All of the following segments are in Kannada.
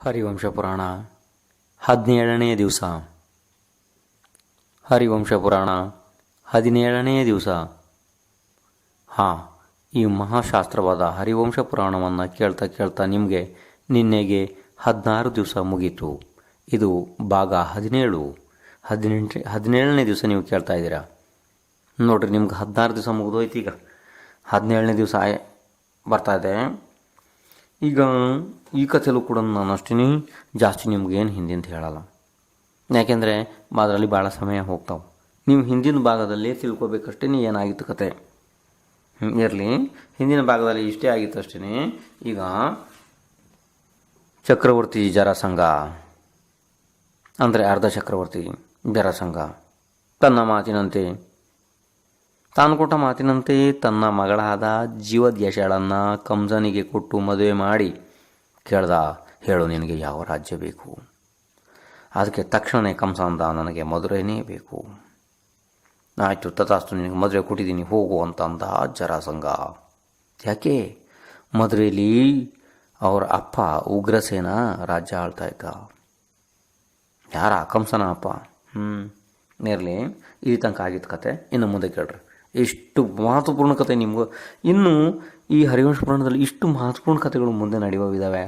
ಹರಿವಂಶ ಪುರಾಣ 17ನೇ ದಿವಸ. ಹರಿವಂಶ ಪುರಾಣ 17ನೇ ದಿವಸ. ಈ ಮಹಾಶಾಸ್ತ್ರವಾದ ಹರಿವಂಶ ಪುರಾಣವನ್ನು ಕೇಳ್ತಾ ಕೇಳ್ತಾ ನಿಮಗೆ ನಿನ್ನೆಗೆ 16 ದಿವಸ ಮುಗೀತು. ಇದು ಭಾಗ 17ನೇ ದಿವಸ ನೀವು ಕೇಳ್ತಾ ಇದ್ದೀರಾ. ನೋಡ್ರಿ, ನಿಮ್ಗೆ 16 ದಿವಸ ಮುಗಿದೋಯ್ತು. ಈಗ 17ನೇ ದಿವಸ ಬರ್ತಾ ಇದೆ. ಈಗ ಈ ಕಥೆಯಲ್ಲೂ ಕೂಡ ನಾನು ಅಷ್ಟೇ ಜಾಸ್ತಿ ನಿಮ್ಗೇನು ಹಿಂದಿಂದು ಹೇಳಲ್ಲ, ಯಾಕೆಂದರೆ ಅದರಲ್ಲಿ ಭಾಳ ಸಮಯ ಹೋಗ್ತಾವೆ. ನೀವು ಹಿಂದಿನ ಭಾಗದಲ್ಲಿ ತಿಳ್ಕೊಬೇಕಷ್ಟೇ ಏನಾಗಿತ್ತು ಕತೆ. ಇರಲಿ, ಹಿಂದಿನ ಭಾಗದಲ್ಲಿ ಇಷ್ಟೇ ಆಗಿತ್ತು ಅಷ್ಟೇ. ಈಗ ಚಕ್ರವರ್ತಿ ಜರಾಸಂಧ ಅಂದರೆ ಅರ್ಧ ಚಕ್ರವರ್ತಿ ಜರಾಸಂಧ ತಾನು ಕೊಟ್ಟ ಮಾತಿನಂತೆ ತನ್ನ ಮಗಳಾದ ಜೀವದ್ಯಶಳನ್ನು ಕಂಸನಿಗೆ ಕೊಟ್ಟು ಮದುವೆ ಮಾಡಿ ಕೇಳ್ದ, ಹೇಳು ನಿನಗೆ ಯಾವ ರಾಜ್ಯ ಬೇಕು? ಅದಕ್ಕೆ ತಕ್ಷಣ ಕಂಸ ಅಂದ, ನನಗೆ ಮಧುರೆನೇ ಬೇಕು. ಆಯಿತು, ತಥಾಸ್ತು, ನಿನಗೆ ಮದುವೆ ಕೊಟ್ಟಿದ್ದೀನಿ, ಹೋಗು ಅಂತ ಅಂದ ಜರಾಸಂಧ. ಯಾಕೆ? ಮಧುರೆಯಲ್ಲಿ ಅವರ ಅಪ್ಪ ಉಗ್ರಸೇನ ರಾಜ್ಯ ಆಳ್ತಾ ಇದ್ದ. ಯಾರ? ಕಂಸನ ಅಪ್ಪ. ಇರಲಿ, ಈ ತನಕ ಆಗಿತ್ತು ಕತೆ. ಇನ್ನು ಮುಂದೆ ಕೇಳ್ರಿ, ಇಷ್ಟು ಮಹತ್ವಪೂರ್ಣ ಕತೆ ನಿಮಗೂ. ಇನ್ನು ಈ ಹರಿವಂಶ ಪುರಾಣದಲ್ಲಿ ಇಷ್ಟು ಮಹತ್ವಪೂರ್ಣ ಕಥೆಗಳು ಮುಂದೆ ನಡೆಯುವಿದ್ದಾವೆ.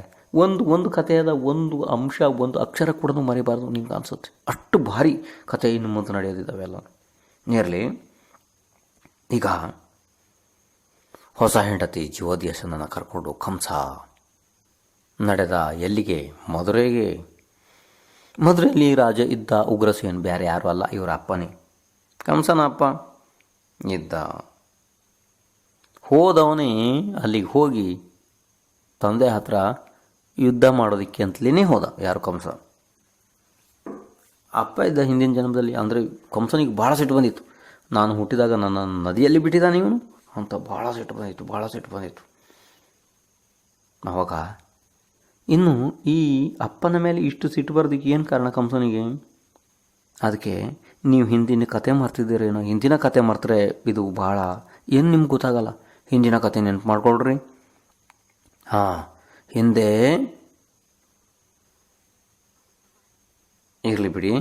ಒಂದು ಕಥೆಯಾದ ಒಂದು ಅಂಶ, ಒಂದು ಅಕ್ಷರ ಕೂಡ ಮರಿಬಾರ್ದು ನಿಮ್ಗೆ ಅನಿಸುತ್ತೆ. ಅಷ್ಟು ಭಾರಿ ಕಥೆ ಇನ್ನು ಮುಂದೆ ನಡೆಯೋದಿದ್ದಾವೆ ಎಲ್ಲ. ಇರಲಿ, ಈಗ ಹೊಸ ಹೆಂಡತಿ ಜೀವದ್ಯಶನನ್ನು ಕರ್ಕೊಂಡು ಕಂಸ ನಡೆದ ಎಲ್ಲಿಗೆ? ಮಧುರೆಗೆ. ಮಧುರೆಯಲ್ಲಿ ರಾಜ ಇದ್ದ ಉಗ್ರಸೇನ್ ಬೇರೆ ಯಾರು ಅಲ್ಲ, ಇವರ ಅಪ್ಪನೇ, ಕಂಸನ ಅಪ್ಪ ಇದ್ದ. ಹೋದವನೇ ಅಲ್ಲಿಗೆ ಹೋಗಿ ತಂದೆ ಹತ್ರ ಯುದ್ಧ ಮಾಡೋದಕ್ಕೆ ಅಂತಲೇ ಹೋದ. ಯಾರು? ಕಂಸ. ಅಪ್ಪ ಇದ್ದ ಹಿಂದಿನ ಜನ್ಮದಲ್ಲಿ. ಅಂದರೆ ಕಂಸನಿಗೆ ಭಾಳ ಸಿಟ್ಟು ಬಂದಿತ್ತು. ನಾನು ಹುಟ್ಟಿದಾಗ ನನ್ನ ನದಿಯಲ್ಲಿ ಬಿಟ್ಟಿದ್ದಾನೆ ಇವನು ಅಂತ ಭಾಳ ಸಿಟ್ಟು ಬಂದಿತ್ತು. ಅವಾಗ ಇನ್ನು ಈ ಅಪ್ಪನ ಮೇಲೆ ಇಷ್ಟು ಸಿಟ್ಟು ಬರೋದಕ್ಕೆ ಏನು ಕಾರಣ ಕಂಸನಿಗೆ? ಅದಕ್ಕೆ ನೀವು ಹಿಂದಿನ ಕತೆ ಮರ್ತಿದ್ದೀರೇನೋ. ಹಿಂದಿನ ಕತೆ ಮರ್ತರೆ ಇದು ಭಾಳ ಏನು ನಿಮ್ಗೆ ಗೊತ್ತಾಗಲ್ಲ. ಹಿಂದಿನ ಕತೆ ನೆನಪು ಮಾಡ್ಕೊಳ್ರಿ. ಹಿಂದೆ ಇರಲಿ ಬಿಡಿ,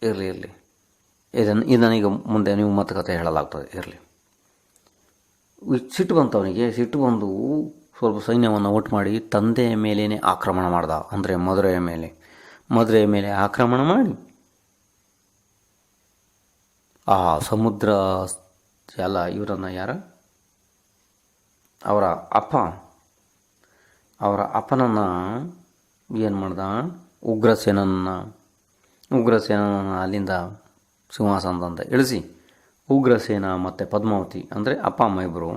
ಇರಲಿ ಇದನ್ನೀಗ ಮುಂದೆ ನೀವು ಮತ್ತೆ ಕತೆ ಹೇಳಲಾಗ್ತದೆ. ಇರಲಿ, ಸಿಟ್ಟು ಬಂತು ಅವನಿಗೆ. ಸಿಟ್ಟು ಬಂದು ಸ್ವಲ್ಪ ಸೈನ್ಯವನ್ನು ಒಟ್ಟು ಮಾಡಿ ತಂದೆಯ ಮೇಲೇ ಆಕ್ರಮಣ ಮಾಡ್ದ. ಅಂದರೆ ಮಧುರೆಯ ಮೇಲೆ ಆಕ್ರಮಣ ಮಾಡಿ ಆ ಸಮುದ್ರ ಎಲ್ಲ ಇವರನ್ನು ಅವರ ಅಪ್ಪನನ್ನು ಏನು ಮಾಡ್ದ? ಉಗ್ರಸೇನನ್ನು ಅಲ್ಲಿಂದ ಸಿಂಹಾಸನದಿಂದ ಇಳಿಸಿ, ಉಗ್ರಸೇನ ಮತ್ತು ಪದ್ಮಾವತಿ ಅಂದರೆ ಅಪ್ಪ ಅಮ್ಮ ಇಬ್ಬರು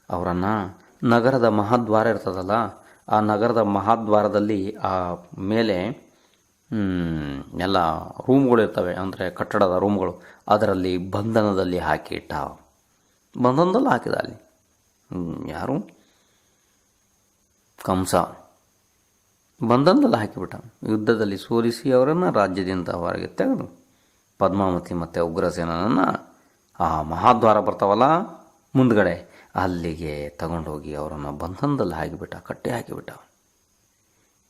ಅವರನ್ನು ನಗರದ ಮಹಾದ್ವಾರ ಇರ್ತದಲ್ಲ, ಆ ನಗರದ ಮಹಾದ್ವಾರದಲ್ಲಿ ಆ ಮೇಲೆ ಎಲ್ಲ ರೂಮ್ಗಳಿರ್ತವೆ, ಅಂದರೆ ಕಟ್ಟಡದ ರೂಮ್ಗಳು, ಅದರಲ್ಲಿ ಬಂಧನದಲ್ಲಿ ಹಾಕಿಟ್ಟ. ಬಂಧನದಲ್ಲಿ ಹಾಕಿದ ಅಲ್ಲಿ. ಯಾರು? ಕಂಸ. ಬಂಧನದಲ್ಲಿ ಹಾಕಿಬಿಟ್ಟ. ಯುದ್ಧದಲ್ಲಿ ಸೋಲಿಸಿ ಅವರನ್ನು ರಾಜ್ಯದಿಂದ ಹೊರಗೆ ತೆಗೆದು ಪದ್ಮಾವತಿ ಮತ್ತು ಉಗ್ರಸೇನನ್ನು ಆ ಮಹಾದ್ವಾರ ಬರ್ತಾವಲ್ಲ ಮುಂದ್ಗಡೆ, ಅಲ್ಲಿಗೆ ತಗೊಂಡೋಗಿ ಅವರನ್ನು ಬಂಧನದಲ್ಲಿ ಹಾಕಿಬಿಟ್ಟ, ಕಟ್ಟೆ ಹಾಕಿಬಿಟ್ಟ.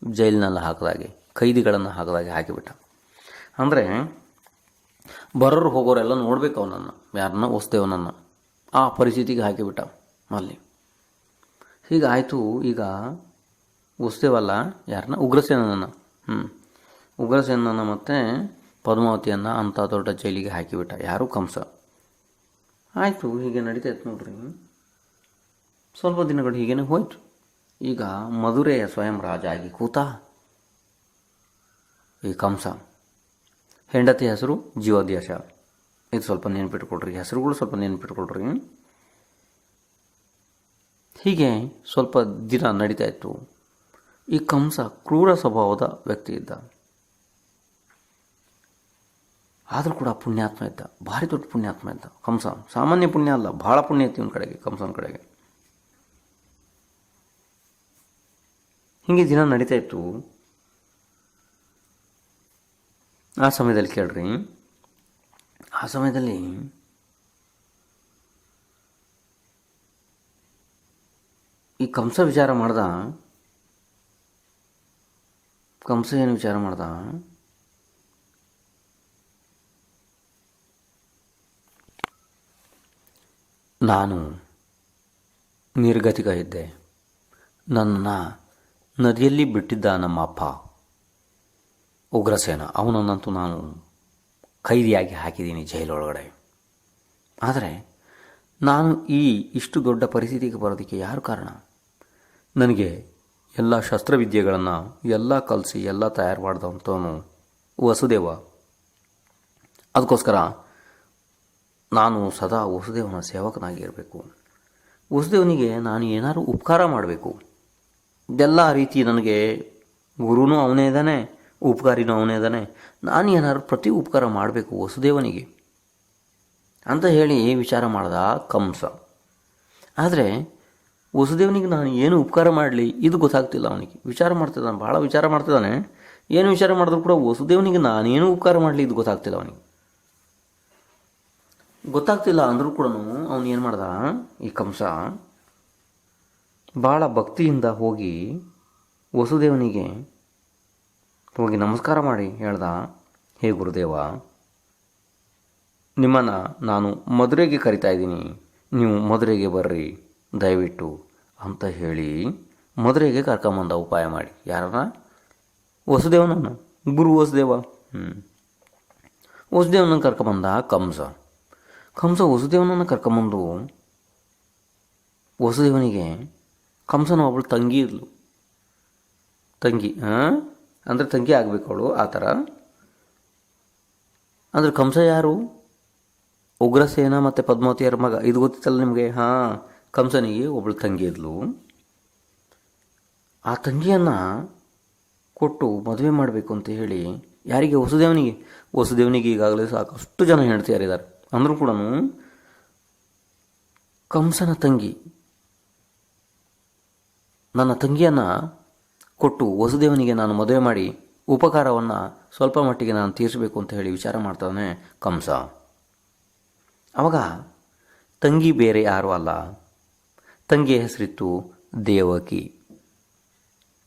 ಜೈಲಿನಲ್ಲಿ ಹಾಕಿದಾಗೆ, ಕೈದಿಗಳನ್ನು ಹಾಕಿಬಿಟ್ಟ. ಅಂದರೆ ಬರೋರು ಹೋಗೋರೆಲ್ಲ ನೋಡ್ಬೇಕು ಅವನನ್ನು, ಯಾರನ್ನ? ವಸುದೇವನನ್ನು. ಆ ಪರಿಸ್ಥಿತಿಗೆ ಹಾಕಿಬಿಟ್ಟ ಅಲ್ಲಿ. ಹೀಗಾಯಿತು. ಈಗ ವಸುದೇವಲ್ಲ, ಯಾರನ್ನ? ಉಗ್ರಸೇನನ್ನು. ಉಗ್ರಸೇನನ್ನು ಮತ್ತು ಪದ್ಮಾವತಿಯನ್ನು ಅಂಥ ದೊಡ್ಡ ಜೈಲಿಗೆ ಹಾಕಿಬಿಟ್ಟ. ಯಾರು? ಕಂಸ. ಆಯಿತು, ಹೀಗೆ ನಡೀತಾಯಿತ್ತು ನೋಡ್ರಿ. ಸ್ವಲ್ಪ ದಿನಗಳು ಹೀಗೇನೆ ಹೋಯ್ತು. ಈಗ ಮಧುರೆಯ ಸ್ವಯಂ ರಾಜ ಆಗಿ ಕೂತ ಈ ಕಂಸ. ಹೆಂಡತಿ ಹೆಸರು ಜೀವದ್ಯಶ. ಇದು ಸ್ವಲ್ಪ ನೆನ್ಪಿಟ್ಕೊಳ್ರಿ, ಹೆಸರುಗಳು ಸ್ವಲ್ಪ ನೆನ್ಪಿಟ್ಕೊಳ್ರಿ. ಹೀಗೆ ಸ್ವಲ್ಪ ದಿನ ನಡೀತಾ ಇತ್ತು. ಈ ಕಂಸ ಕ್ರೂರ ಸ್ವಭಾವದ ವ್ಯಕ್ತಿ ಇದ್ದ. ಆದರೂ ಕೂಡ ಪುಣ್ಯಾತ್ಮ ಇದ್ದ, ಭಾರಿ ದೊಡ್ಡ ಪುಣ್ಯಾತ್ಮ ಇದ್ದ ಕಂಸ. ಸಾಮಾನ್ಯ ಪುಣ್ಯ ಅಲ್ಲ, ಭಾಳ ಪುಣ್ಯ ಇತ್ತು ಇವನ ಕಡೆಗೆ, ಕಂಸನ ಕಡೆಗೆ. ಹೀಗೆ ದಿನ ನಡೀತಾ ಇತ್ತು. ಆ ಸಮಯದಲ್ಲಿ ಕೇಳ್ರಿ, ಆ ಸಮಯದಲ್ಲಿ ಈ ಕಂಸ ವಿಚಾರ ಮಾಡ್ದ, ಕಂಸ ಏನು ವಿಚಾರ ಮಾಡ್ದ, ನಾನು ನಿರ್ಗತಿಕ ಇದ್ದೆ, ನನ್ನನ್ನು ನದಿಯಲ್ಲಿ ಬಿಟ್ಟಿದ್ದ ನಮ್ಮ ಅಪ್ಪ ಉಗ್ರಸೇನ, ಅವನನ್ನಂತೂ ನಾನು ಕೈದಿಯಾಗಿ ಹಾಕಿದ್ದೀನಿ ಜೈಲೊಳಗಡೆ. ಆದರೆ ನಾನು ಇಷ್ಟು ದೊಡ್ಡ ಪರಿಸ್ಥಿತಿಗೆ ಬರೋದಕ್ಕೆ ಯಾರು ಕಾರಣ? ನನಗೆ ಎಲ್ಲ ಶಸ್ತ್ರವಿದ್ಯೆಗಳನ್ನು ಎಲ್ಲ ಕಲಿಸಿ ಎಲ್ಲ ತಯಾರು ಮಾಡಿದಂಥವನು ವಸುದೇವ. ಅದಕ್ಕೋಸ್ಕರ ನಾನು ಸದಾ ವಸುದೇವನ ಸೇವಕನಾಗಿರಬೇಕು. ವಸುದೇವನಿಗೆ ನಾನು ಏನಾದರೂ ಉಪಕಾರ ಮಾಡಬೇಕು. ಎಲ್ಲ ರೀತಿ ನನಗೆ ಗುರುನೂ ಅವನೇ ಇದ್ದಾನೆ, ಉಪಕಾರಿನೂ ಅವನೇ ಇದ್ದಾನೆ. ನಾನು ಏನಾದ್ರು ಪ್ರತಿ ಉಪಕಾರ ಮಾಡಬೇಕು ವಸುದೇವನಿಗೆ ಅಂತ ಹೇಳಿ ವಿಚಾರ ಮಾಡ್ದ ಕಂಸ. ಆದರೆ ವಸುದೇವನಿಗೆ ನಾನು ಏನು ಉಪಕಾರ ಮಾಡಲಿ ಇದು ಗೊತ್ತಾಗ್ತಿಲ್ಲ ಅವನಿಗೆ. ವಿಚಾರ ಮಾಡ್ತಿದ್ದಾನೆ, ಭಾಳ ವಿಚಾರ ಮಾಡ್ತಿದ್ದಾನೆ. ಏನು ವಿಚಾರ ಮಾಡಿದ್ರು ಕೂಡ ವಸುದೇವನಿಗೆ ನಾನೇನು ಉಪಕಾರ ಮಾಡಲಿ ಇದು ಗೊತ್ತಾಗ್ತಿಲ್ಲ ಅವನಿಗೆ. ಗೊತ್ತಾಗ್ತಿಲ್ಲ ಅಂದರೂ ಕೂಡ ಅವನು ಏನು ಮಾಡ್ದ, ಈ ಕಂಸ ಭಾಳ ಭಕ್ತಿಯಿಂದ ಹೋಗಿ ವಸುದೇವನಿಗೆ ಹೋಗಿ ನಮಸ್ಕಾರ ಮಾಡಿ ಹೇಳ್ದ, ಹೇ ಗುರುದೇವ, ನಿಮ್ಮನ್ನು ನಾನು ಮದುವೆಗೆ ಕರಿತಾ ಇದ್ದೀನಿ, ನೀವು ಮದುವೆಗೆ ಬರ್ರಿ ದಯವಿಟ್ಟು ಅಂತ ಹೇಳಿ ಮದುವೆಗೆ ಕರ್ಕೊಂಬಂದ ಉಪಾಯ ಮಾಡಿ. ಯಾರನ್ನ? ವಸುದೇವನನ್ನು, ಗುರು ವಸುದೇವ. ವಸುದೇವನನ್ನು ಕರ್ಕೊಂಬಂದ ಕಂಸ. ವಸುದೇವನನ್ನು ಕರ್ಕೊಂಬಂದು ವಸುದೇವನಿಗೆ ಕಂಸನ ಒಬ್ಬಳು ತಂಗಿ ಇದ್ಲು. ತಂಗಿ ಅಂದರೆ ತಂಗಿ ಆಗಬೇಕು ಅವಳು, ಆ ಥರ. ಅಂದರೆ ಕಂಸ ಯಾರು? ಉಗ್ರಸೇನ ಮತ್ತು ಪದ್ಮಾವತಿಯರ ಮಗ. ಇದು ಗೊತ್ತಿತ್ತಲ್ಲ ನಿಮಗೆ? ಕಂಸನಿಗೆ ಒಬ್ಬಳು ತಂಗಿ ಇದ್ಲು. ಆ ತಂಗಿಯನ್ನು ಕೊಟ್ಟು ಮದುವೆ ಮಾಡಬೇಕು ಅಂತ ಹೇಳಿ ಯಾರಿಗೆ? ವಸುದೇವನಿಗೆ. ವಸುದೇವನಿಗೆ ಈಗಾಗಲೇ ಸಾಕಷ್ಟು ಜನ ಹೆಂಡತಿಯರಿದ್ದಾರೆ. ಅಂದರೂ ಕೂಡ ಕಂಸನ ತಂಗಿ, ನನ್ನ ತಂಗಿಯನ್ನು ಕೊಟ್ಟು ವಸುದೇವನಿಗೆ ನಾನು ಮದುವೆ ಮಾಡಿ ಉಪಕಾರವನ್ನು ಸ್ವಲ್ಪ ಮಟ್ಟಿಗೆ ನಾನು ತೀರಿಸಬೇಕು ಅಂತ ಹೇಳಿ ವಿಚಾರ ಮಾಡ್ತಾನೆ ಕಂಸ. ಆವಾಗ ತಂಗಿ ಬೇರೆ ಯಾರೂ ಅಲ್ಲ, ತಂಗಿಯ ಹೆಸರಿತ್ತು ದೇವಕಿ.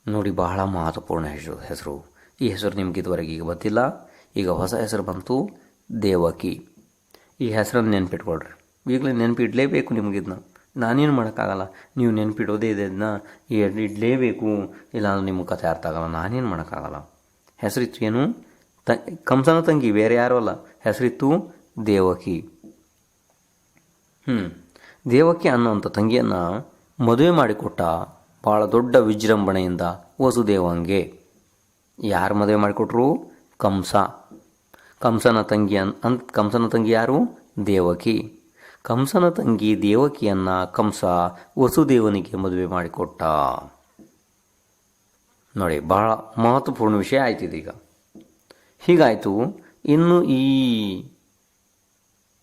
ನೋಡಿ, ಬಹಳ ಮಹತ್ವಪೂರ್ಣ ಹೆಸರು. ಈ ಹೆಸರು ನಿಮ್ಗೆ ಇದುವರೆಗೆ ಈಗ ಗೊತ್ತಿಲ್ಲ. ಈಗ ಹೊಸ ಹೆಸರು ಬಂತು, ದೇವಕಿ. ಈ ಹೆಸರನ್ನು ನೆನ್ಪಿಟ್ಕೊಳ್ರಿ. ಈಗಲೇ ನೆನಪಿಡಲೇಬೇಕು ನಿಮಗಿದನ್ನ. ನಾನೇನು ಮಾಡೋಕ್ಕಾಗಲ್ಲ, ನೀವು ನೆನಪಿಡೋದೇ ಇದೆ, ಇದನ್ನ ಇಡಲೇಬೇಕು, ಇಲ್ಲಾಂದ್ರೆ ನಿಮಗೆ ಕಥೆ ಅರ್ಥ ಆಗಲ್ಲ. ನಾನೇನು ಮಾಡೋಕ್ಕಾಗಲ್ಲ. ಹೆಸರಿತ್ತು ಏನು? ಕಂಸನ ತಂಗಿ ಬೇರೆ ಯಾರೂ ಅಲ್ಲ, ಹೆಸರಿತ್ತು ದೇವಕಿ. ದೇವಕಿ ಅನ್ನೋಂಥ ತಂಗಿಯನ್ನು ಮದುವೆ ಮಾಡಿಕೊಟ್ಟ ಭಾಳ ದೊಡ್ಡ ವಿಜೃಂಭಣೆಯಿಂದ ವಸುದೇವಂಗೆ. ಯಾರು ಮದುವೆ ಮಾಡಿಕೊಟ್ರು? ಕಂಸ. ಕಂಸನ ತಂಗಿ ಯಾರು? ದೇವಕಿ. ಕಂಸನ ತಂಗಿ ದೇವಕಿಯನ್ನು ಕಂಸ ವಸುದೇವನಿಗೆ ಮದುವೆ ಮಾಡಿಕೊಟ್ಟ. ನೋಡಿ, ಬಹಳ ಮಹತ್ವಪೂರ್ಣ ವಿಷಯ ಆಯ್ತು ಇದೀಗ. ಹೀಗಾಯಿತು. ಇನ್ನು ಈ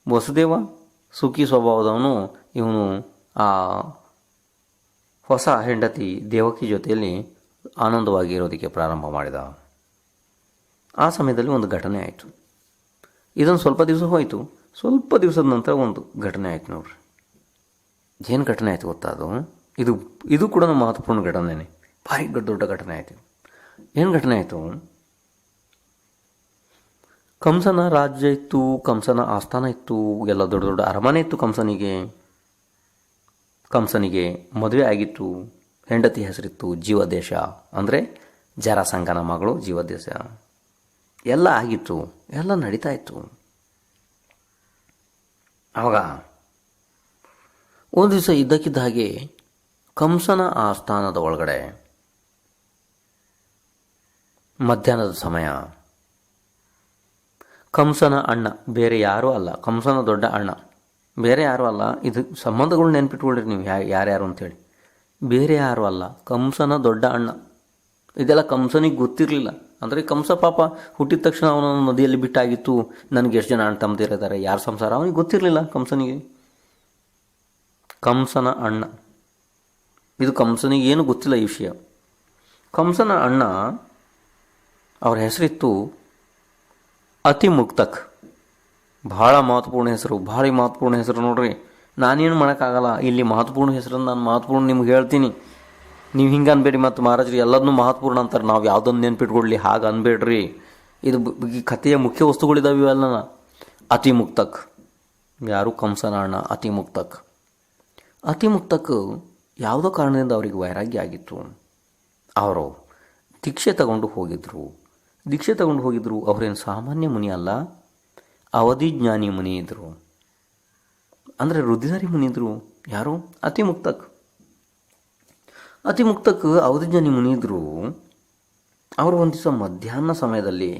ವಸುದೇವ ಸುಖಿ ಸ್ವಭಾವದವನು, ಇವನು ಆ ಹೊಸ ಹೆಂಡತಿ ದೇವಕಿ ಜೊತೆಯಲ್ಲಿ ಆನಂದವಾಗಿರೋದಕ್ಕೆ ಪ್ರಾರಂಭ ಮಾಡಿದ. ಆ ಸಮಯದಲ್ಲಿ ಒಂದು ಘಟನೆ ಆಯಿತು. ಇದೊಂದು ಸ್ವಲ್ಪ ದಿವಸ ಹೋಯಿತು. ಸ್ವಲ್ಪ ದಿವಸದ ನಂತರ ಒಂದು ಘಟನೆ ಆಯಿತು ನೋಡ್ರಿ. ಏನು ಘಟನೆ ಆಯಿತು ಗೊತ್ತಾ? ಇದು ಕೂಡ ಮಹತ್ವಪೂರ್ಣ ಘಟನೆನೇ, ಭಾರಿ ದೊಡ್ಡ ಘಟನೆ ಆಯಿತು. ಏನು ಘಟನೆ ಆಯಿತು? ಕಂಸನ ರಾಜ್ಯ ಇತ್ತು, ಕಂಸನ ಆಸ್ಥಾನ ಇತ್ತು, ಎಲ್ಲ ದೊಡ್ಡ ದೊಡ್ಡ ಅರಮನೆ ಇತ್ತು. ಕಂಸನಿಗೆ ಮದುವೆ ಆಗಿತ್ತು. ಹೆಂಡತಿ ಹೆಸರಿತ್ತು ಜೀವದೇಶ, ಅಂದರೆ ಜರಾಸಂಗನ ಮಗಳು ಜೀವದೇಶ. ಎಲ್ಲ ಆಗಿತ್ತು, ಎಲ್ಲ ನಡೀತಾ ಇತ್ತು. ಆವಾಗ ಒಂದು ದಿವಸ ಇದ್ದಕ್ಕಿದ್ದ ಹಾಗೆ ಕಂಸನ ಆಸ್ಥಾನದ ಒಳಗಡೆ ಮಧ್ಯಾಹ್ನದ ಸಮಯ ಕಂಸನ ಅಣ್ಣ, ಬೇರೆ ಯಾರೂ ಅಲ್ಲ, ಕಂಸನ ದೊಡ್ಡ ಅಣ್ಣ, ಬೇರೆ ಯಾರೂ ಅಲ್ಲ. ಇದು ಸಂಬಂಧಗಳು ನೆನ್ಪಿಟ್ಕೊಳ್ರಿ ನೀವು, ಯಾರ್ಯಾರು ಅಂಥೇಳಿ. ಬೇರೆ ಯಾರೂ ಅಲ್ಲ, ಕಂಸನ ದೊಡ್ಡ ಅಣ್ಣ. ಇದೆಲ್ಲ ಕಂಸನಿಗೆ ಗೊತ್ತಿರಲಿಲ್ಲ. ಅಂದರೆ ಕಂಸ ಪಾಪ ಹುಟ್ಟಿದ ತಕ್ಷಣ ಅವನನ್ನು ನದಿಯಲ್ಲಿ ಬಿಟ್ಟಾಗಿತ್ತು. ನನಗೆ ಎಷ್ಟು ಜನ ಅಣ್ಣ ತಮ್ಮದಿರಿದ್ದಾರೆ, ಯಾರ ಸಂಸಾರ, ಅವನಿಗೆ ಗೊತ್ತಿರಲಿಲ್ಲ ಕಂಸನಿಗೆ. ಕಂಸನ ಅಣ್ಣ, ಇದು ಕಂಸನಿಗೆ ಏನು ಗೊತ್ತಿಲ್ಲ ಈ ವಿಷಯ. ಕಂಸನ ಅಣ್ಣ, ಅವ್ರ ಹೆಸರಿತ್ತು ಅತಿಮುಕ್ತಕ್. ಭಾಳ ಮಹತ್ವಪೂರ್ಣ ಹೆಸರು, ಭಾರಿ ಮಹತ್ವಪೂರ್ಣ ಹೆಸರು ನೋಡ್ರಿ. ನಾನೇನು ಮಾಡೋಕ್ಕಾಗಲ್ಲ, ಇಲ್ಲಿ ಮಹತ್ವಪೂರ್ಣ ಹೆಸರನ್ನು ನಾನು ಮಹತ್ವಪೂರ್ಣ ನಿಮ್ಗೆ ಹೇಳ್ತೀನಿ. ನೀವು ಹಿಂಗೆ ಅನ್ಬೇಡಿ. ಮತ್ತು ಮಹಾರಾಜರು ಎಲ್ಲದನ್ನೂ ಮಹತ್ವಪೂರ್ಣ ಅಂತಾರೆ. ನಾವು ಯಾವುದನ್ನು ನೆನ್ಪಿಟ್ಕೊಡ್ಲಿ ಹಾಗೆ ಅನ್ಬೇಡ್ರಿ. ಇದು ಈ ಕಥೆಯ ಮುಖ್ಯ ವಸ್ತುಗಳಿದಾವೆ ಇವೆಲ್ಲ. ಅತಿ ಮುಕ್ತಕ್, ಯಾರು ಕಂಸನ ಅಣ್ಣ ಅತಿ ಮುಕ್ತಕ್. ಅತಿ ಮುಕ್ತಕ್ ಯಾವುದೋ ಕಾರಣದಿಂದ ಅವರಿಗೆ ವೈರಾಗ್ಯ ಆಗಿತ್ತು. ಅವರು ದೀಕ್ಷೆ ತಗೊಂಡು ಹೋಗಿದ್ರು. ಅವರೇನು ಸಾಮಾನ್ಯ ಮುನಿ ಅಲ್ಲ, ಅವಧಿಜ್ಞಾನಿ ಮುನಿ ಇದ್ದರು. ಅಂದರೆ ರುದ್ರಧಾರಿ ಮುನಿ ಇದ್ದರು. ಯಾರು? ಅತಿ ಮುಕ್ತಕ್ ಅವಧಿಜ್ಞಾನಿ ಮುನಿ ಇದ್ದರು. ಅವರು ಒಂದು ದಿವಸ ಮಧ್ಯಾಹ್ನ ಸಮಯದಲ್ಲಿ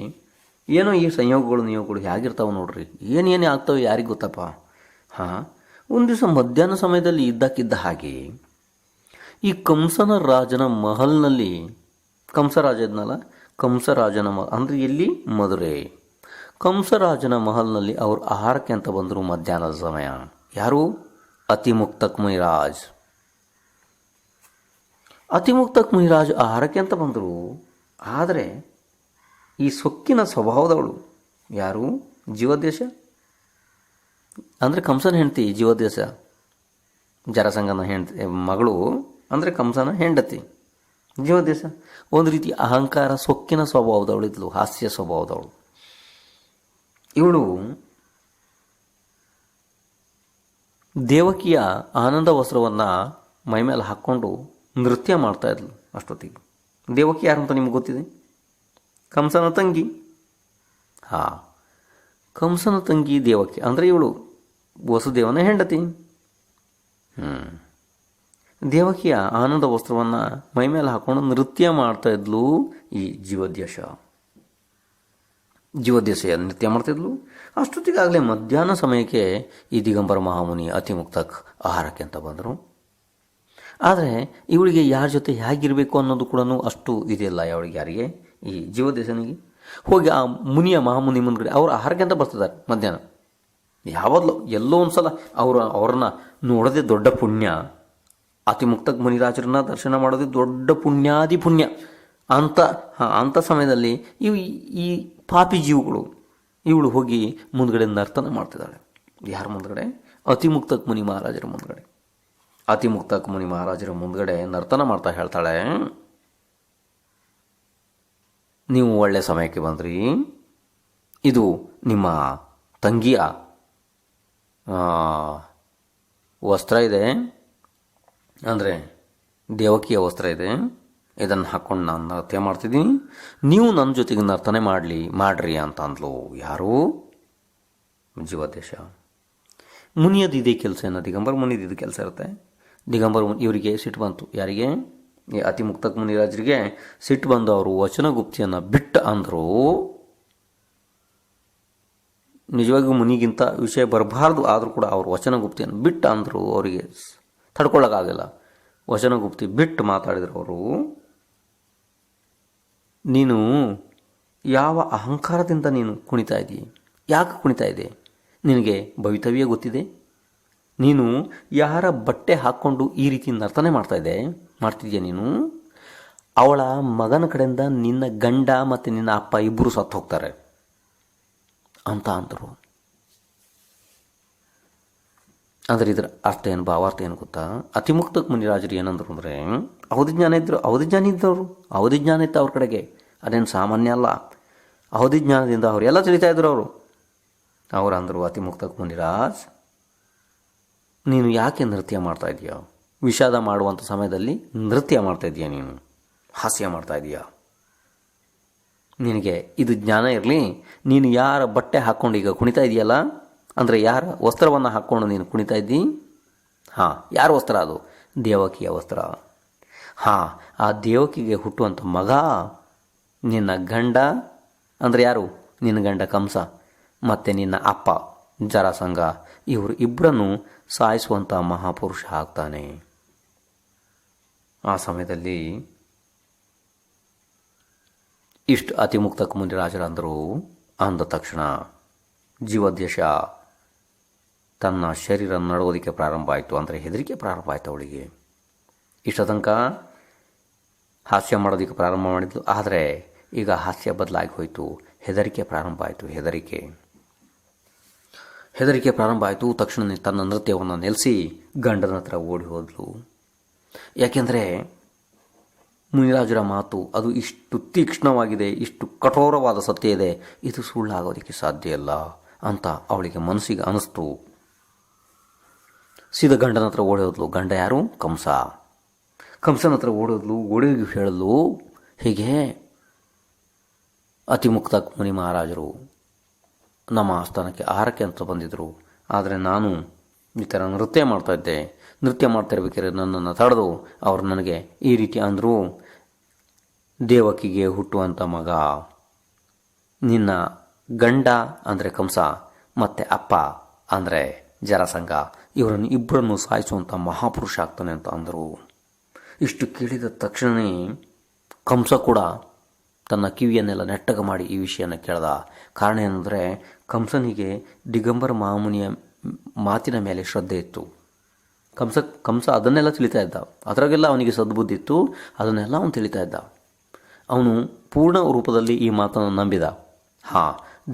ಏನೋ ಈ ಸಂಯೋಗಗಳು ನಿಯೋಗಗಳು ಹೇಗಿರ್ತಾವೆ ನೋಡ್ರಿ, ಏನೇನೇ ಆಗ್ತವೆ ಯಾರಿಗೆ ಗೊತ್ತಪ್ಪ. ಒಂದು ದಿವಸ ಮಧ್ಯಾಹ್ನ ಸಮಯದಲ್ಲಿ ಇದ್ದಕ್ಕಿದ್ದ ಹಾಗೆ ಈ ಕಂಸನ ರಾಜನ ಮಹಲ್ನಲ್ಲಿ, ಕಂಸರಾಜ ಇದ್ನಲ್ಲ, ಕಂಸರಾಜನ ಅಂದರೆ ಎಲ್ಲಿ? ಮಧುರೆ. ಕಂಸರಾಜನ ಮಹಲ್ನಲ್ಲಿ ಅವರು ಆಹಾರಕ್ಕೆ ಅಂತ ಬಂದರು ಮಧ್ಯಾಹ್ನದ ಸಮಯ. ಯಾರು? ಅತಿಮುಕ್ತಕ್ ಮುನಿರಾಜ್. ಅತಿಮುಕ್ತಕ್ ಮುನಿರಾಜ್ ಆಹಾರಕ್ಕೆ ಅಂತ ಬಂದರು. ಆದರೆ ಈ ಸೊಕ್ಕಿನ ಸ್ವಭಾವದವಳು ಯಾರು? ಜೀವದೇಶ. ಅಂದರೆ ಕಂಸನ ಹೆಂಡತಿ ಜೀವದೇಶ, ಜರಸಂಗನ ಮಗಳು ಅಂದರೆ ಕಂಸನ ಹೆಂಡತಿ ಜೀವದೇಶ. ಒಂದು ರೀತಿ ಅಹಂಕಾರ, ಸೊಕ್ಕಿನ ಸ್ವಭಾವದವಳು ಇದ್ಲು, ಹಾಸ್ಯ ಸ್ವಭಾವದವಳು. ಇವಳು ದೇವಕಿಯ ಆನಂದ ವಸ್ತ್ರವನ್ನು ಮೈಮೇಲೆ ಹಾಕ್ಕೊಂಡು ನೃತ್ಯ ಮಾಡ್ತಾಯಿದ್ಲು ಅಷ್ಟೊತ್ತಿಗೆ. ದೇವಕಿ ಯಾರು ಅಂತ ನಿಮ್ಗೆ ಗೊತ್ತಿದೆ? ಕಂಸನ ತಂಗಿ. ಕಂಸನ ತಂಗಿ ದೇವಕಿ ಅಂದರೆ ಇವಳು ವಸುದೇವನ ಹೆಂಡತಿ. ದೇವಕಿಯ ಆನಂದ ವಸ್ತ್ರವನ್ನು ಮೈಮೇಲೆ ಹಾಕ್ಕೊಂಡು ನೃತ್ಯ ಮಾಡ್ತಾಯಿದ್ಲು ಈ ಜೀವದ್ಯಸೆಯ ನೃತ್ಯ ಮಾಡ್ತಿದ್ಲು. ಅಷ್ಟೊತ್ತಿಗಾಗಲೇ ಮಧ್ಯಾಹ್ನ ಸಮಯಕ್ಕೆ ಈ ದಿಗಂಬರ ಮಹಾಮುನಿ ಅತಿಮುಕ್ತಕ್ ಆಹಾರಕ್ಕೆ ಅಂತ ಬಂದರು. ಆದರೆ ಇವಳಿಗೆ ಯಾರ ಜೊತೆ ಹೇಗಿರಬೇಕು ಅನ್ನೋದು ಕೂಡ ಅಷ್ಟು ಇದೆಯಲ್ಲ ಯಾರಿಗೆ, ಈ ಜೀವದೇಶನಿಗೆ. ಹೋಗಿ ಆ ಮಹಾಮುನಿ ಮುಂದ್ಗಡೆ ಅವರು ಆಹಾರಕ್ಕೆ ಅಂತ ಬರ್ತಿದ್ದಾರೆ ಮಧ್ಯಾಹ್ನ. ಯಾವಾಗಲೂ ಎಲ್ಲೋ ಒಂದು ಸಲ ಅವ್ರನ್ನ ನೋಡೋದೇ ದೊಡ್ಡ ಪುಣ್ಯ. ಅತಿಮುಕ್ತಕ್ ಮುನಿರಾಜರನ್ನ ದರ್ಶನ ಮಾಡೋದೇ ದೊಡ್ಡ ಪುಣ್ಯಾದಿ ಪುಣ್ಯ. ಅಂಥ ಸಮಯದಲ್ಲಿ ಈ ಪಾಪಿ ಜೀವಗಳು ಇವಳು ಹೋಗಿ ಮುಂದ್ಗಡೆ ನರ್ತನ ಮಾಡ್ತಿದ್ದಾಳೆ. ಯಾರ ಮುಂದ್ಗಡೆ? ಅತಿಮುಕ್ತಕ್ ಮುನಿ ಮಹಾರಾಜರ ಮುಂದ್ಗಡೆ. ಅತಿಮುಕ್ತಕ್ ಮುನಿ ಮಹಾರಾಜರ ಮುಂದ್ಗಡೆ ನರ್ತನ ಮಾಡ್ತಾ ಹೇಳ್ತಾಳೆ, ನೀವು ಒಳ್ಳೆ ಸಮಯಕ್ಕೆ ಬಂದ್ರಿ. ಇದು ನಿಮ್ಮ ತಂಗಿಯ ವಸ್ತ್ರ ಇದೆ, ಅಂದರೆ ದೇವಕಿಯ ವಸ್ತ್ರ ಇದೆ. ಇದನ್ನು ಹಾಕ್ಕೊಂಡು ನಾನು ನೃತ್ಯ ಮಾಡ್ತಿದ್ದೀನಿ, ನೀವು ನನ್ನ ಜೊತೆಗೆ ನರ್ತನೆ ಮಾಡ್ರಿ ಅಂತ ಅಂದ್ಲು. ಯಾರು? ಜೀವದೇಶ. ಮುನಿಯದು ಇದೇ ಕೆಲಸ ಏನೋ, ದಿಗಂಬರ ಮುನಿದು ಇದು ಕೆಲಸ ಇರುತ್ತೆ. ದಿಗಂಬರ ಇವರಿಗೆ ಸಿಟ್ಟು ಬಂತು. ಯಾರಿಗೆ? ಈ ಅತಿಮುಕ್ತಕ್ ಮುನಿರಾಜರಿಗೆ ಸಿಟ್ಟು ಬಂದು ಅವರು ವಚನಗುಪ್ತಿಯನ್ನು ಬಿಟ್ಟು ಅಂದರು. ನಿಜವಾಗಿಯೂ ಮುನಿಗಿಂತ ವಿಷಯ ಬರಬಾರ್ದು, ಆದರೂ ಕೂಡ ಅವರು ವಚನಗುಪ್ತಿಯನ್ನು ಬಿಟ್ಟು ಅಂದರು. ಅವರಿಗೆ ತಡ್ಕೊಳ್ಳೋಕ್ಕಾಗಲ್ಲ. ವಚನಗುಪ್ತಿ ಬಿಟ್ಟು ಮಾತಾಡಿದ್ರು ಅವರು. ನೀನು ಯಾವ ಅಹಂಕಾರದಿಂದ ನೀನು ಕುಣಿತಾ ಇದ್ದೀ? ಯಾಕೆ ಕುಣಿತಾ ಇದೆ? ನಿನಗೆ ಭವಿತವ್ಯ ಗೊತ್ತಿದೆ? ನೀನು ಯಾರ ಬಟ್ಟೆ ಹಾಕ್ಕೊಂಡು ಈ ರೀತಿ ನರ್ತನೆ ಮಾಡ್ತಿದ್ಯಾ ನೀನು? ಅವಳ ಮಗನ ಕಡೆಯಿಂದ ನಿನ್ನ ಗಂಡ ಮತ್ತು ನಿನ್ನ ಅಪ್ಪ ಇಬ್ಬರು ಸತ್ತು ಹೋಗ್ತಾರೆ ಅಂತ ಅಂದರು. ಅಂದರೆ ಇದರ ಅರ್ಥ ಏನು, ಭಾವಾರ್ಥ ಏನು ಗೊತ್ತಾ? ಅತಿಮುಕ್ತಕ್ ಮುನಿರಾಜರು ಏನಂದ್ರು ಅಂದರೆ, ಅವಧಿಜ್ಞಾನ ಇತ್ತು ಅವ್ರ ಕಡೆಗೆ. ಅದೇನು ಸಾಮಾನ್ಯ ಅಲ್ಲ. ಅವಧಿಜ್ಞಾನದಿಂದ ಅವರು ಎಲ್ಲ ತಿಳಿತಾ ಇದ್ರು. ಅವರು ಅಂದರು, ಅತಿಮುಕ್ತಕ್ ಮುನಿರಾಜ್, ನೀನು ಯಾಕೆ ನೃತ್ಯ ಮಾಡ್ತಾ ಇದೀಯಾ? ವಿಷಾದ ಮಾಡುವಂಥ ಸಮಯದಲ್ಲಿ ನೃತ್ಯ ಮಾಡ್ತಾ ಇದೀಯ, ನೀನು ಹಾಸ್ಯ ಮಾಡ್ತಾ ಇದೀಯ. ನಿನಗೆ ಇದು ಜ್ಞಾನ ಇರಲಿ. ನೀನು ಯಾರ ಬಟ್ಟೆ ಹಾಕ್ಕೊಂಡು ಈಗ ಕುಣಿತಾ ಇದೆಯಲ್ಲ, ಅಂದರೆ ಯಾರ ವಸ್ತ್ರವನ್ನು ಹಾಕ್ಕೊಂಡು ನೀನು ಕುಣಿತಾ ಇದ್ದಿ? ಯಾರ ವಸ್ತ್ರ ಅದು? ದೇವಕಿಯ ವಸ್ತ್ರ. ಆ ದೇವಕಿಗೆ ಹುಟ್ಟುವಂಥ ಮಗ ನಿನ್ನ ಗಂಡ, ಅಂದರೆ ಯಾರು? ನಿನ್ನ ಗಂಡ ಕಂಸ ಮತ್ತು ನಿನ್ನ ಅಪ್ಪ ಜರಾಸಂಗ, ಇವರು ಇಬ್ಬರನ್ನು ಸಾಯಿಸುವಂಥ ಮಹಾಪುರುಷ ಆಗ್ತಾನೆ. ಆ ಸಮಯದಲ್ಲಿ ಇಷ್ಟು ಅತಿಮುಕ್ತಕ್ ಮುನಿರಾಜರಂದರು. ಅಂದ ತಕ್ಷಣ ಜೀವದ್ಯಶ ತನ್ನ ಶರೀರ ನಡೋದಕ್ಕೆ ಪ್ರಾರಂಭ ಆಯಿತು. ಅಂದರೆ ಹೆದರಿಕೆ ಪ್ರಾರಂಭ ಆಯಿತು ಅವಳಿಗೆ. ಇಷ್ಟ ತನಕ ಹಾಸ್ಯ ಮಾಡೋದಕ್ಕೆ ಪ್ರಾರಂಭ ಮಾಡಿದ್ಲು, ಆದರೆ ಈಗ ಹಾಸ್ಯ ಬದಲಾಗಿ ಹೋಯಿತು. ಹೆದರಿಕೆ ಪ್ರಾರಂಭ ಆಯಿತು. ಹೆದರಿಕೆ ಪ್ರಾರಂಭ ಆಯಿತು. ತಕ್ಷಣ ತನ್ನ ನೃತ್ಯವನ್ನು ನಿಲ್ಲಿಸಿ ಗಂಡನ ಹತ್ರ ಓಡಿ ಹೋದಳು. ಯಾಕೆಂದರೆ ಮುನಿರಾಜರ ಮಾತು ಅದು ಇಷ್ಟು ತೀಕ್ಷ್ಣವಾಗಿದೆ, ಇಷ್ಟು ಕಠೋರವಾದ ಸತ್ಯ ಇದೆ, ಇದು ಸುಳ್ಳಾಗೋದಕ್ಕೆ ಸಾಧ್ಯ ಇಲ್ಲ ಅಂತ ಅವಳಿಗೆ ಮನಸ್ಸಿಗೆ ಅನಿಸ್ತು. ಸೀದಾ ಗಂಡನ ಹತ್ರ ಓಡಿ ಹೋದ್ಲು. ಗಂಡ ಯಾರು? ಕಂಸ. ಕಂಸನ ಹತ್ರ ಓಡೋದ್ಲು. ಓಡಿ ಹೇಳಲು, ಹೀಗೆ ಅತಿಮುಕ್ತ ಮುನಿ ಮಹಾರಾಜರು ನಮ್ಮ ಆಸ್ಥಾನಕ್ಕೆ ಆಹಾರಕ್ಕೆ ಅಂತ ಬಂದಿದ್ದರು. ಆದರೆ ನಾನು ಈ ಥರ ನೃತ್ಯ ಮಾಡ್ತಾಯಿದ್ದೆ. ನೃತ್ಯ ಮಾಡ್ತಿರ್ಬೇಕಾದ್ರೆ ನನ್ನನ್ನು ತಡೆದು ಅವರು ನನಗೆ ಈ ರೀತಿ ಅಂದರು, ದೇವಕಿಗೆ ಹುಟ್ಟುವಂಥ ಮಗ ನಿನ್ನ ಗಂಡ ಅಂದರೆ ಕಂಸ ಮತ್ತು ಅಪ್ಪ ಅಂದರೆ ಜರಾಸಂಧ, ಇವರನ್ನು ಇಬ್ಬರನ್ನು ಸಾಯಿಸುವಂಥ ಮಹಾಪುರುಷ ಆಗ್ತಾನೆ ಅಂತ ಅಂದರು. ಇಷ್ಟು ಕೇಳಿದ ತಕ್ಷಣವೇ ಕಂಸ ಕೂಡ ತನ್ನ ಕಿವಿಯನ್ನೆಲ್ಲ ನೆಟ್ಟಗೆ ಮಾಡಿ ಈ ವಿಷಯನ ಕೇಳ್ದ. ಕಾರಣ ಏನಂದರೆ, ಕಂಸನಿಗೆ ದಿಗಂಬರ ಮಹಾಮುನಿಯ ಮಾತಿನ ಮೇಲೆ ಶ್ರದ್ಧೆ ಇತ್ತು. ಕಂಸ ಅದನ್ನೆಲ್ಲ ತಿಳಿತಾ ಇದ್ದ. ಅದರಾಗೆಲ್ಲ ಅವನಿಗೆ ಸದ್ಬುದ್ಧಿ ಇತ್ತು. ಅದನ್ನೆಲ್ಲ ಅವನು ತಿಳಿತಾ ಇದ್ದ. ಅವನು ಪೂರ್ಣ ರೂಪದಲ್ಲಿ ಈ ಮಾತನ್ನು ನಂಬಿದ.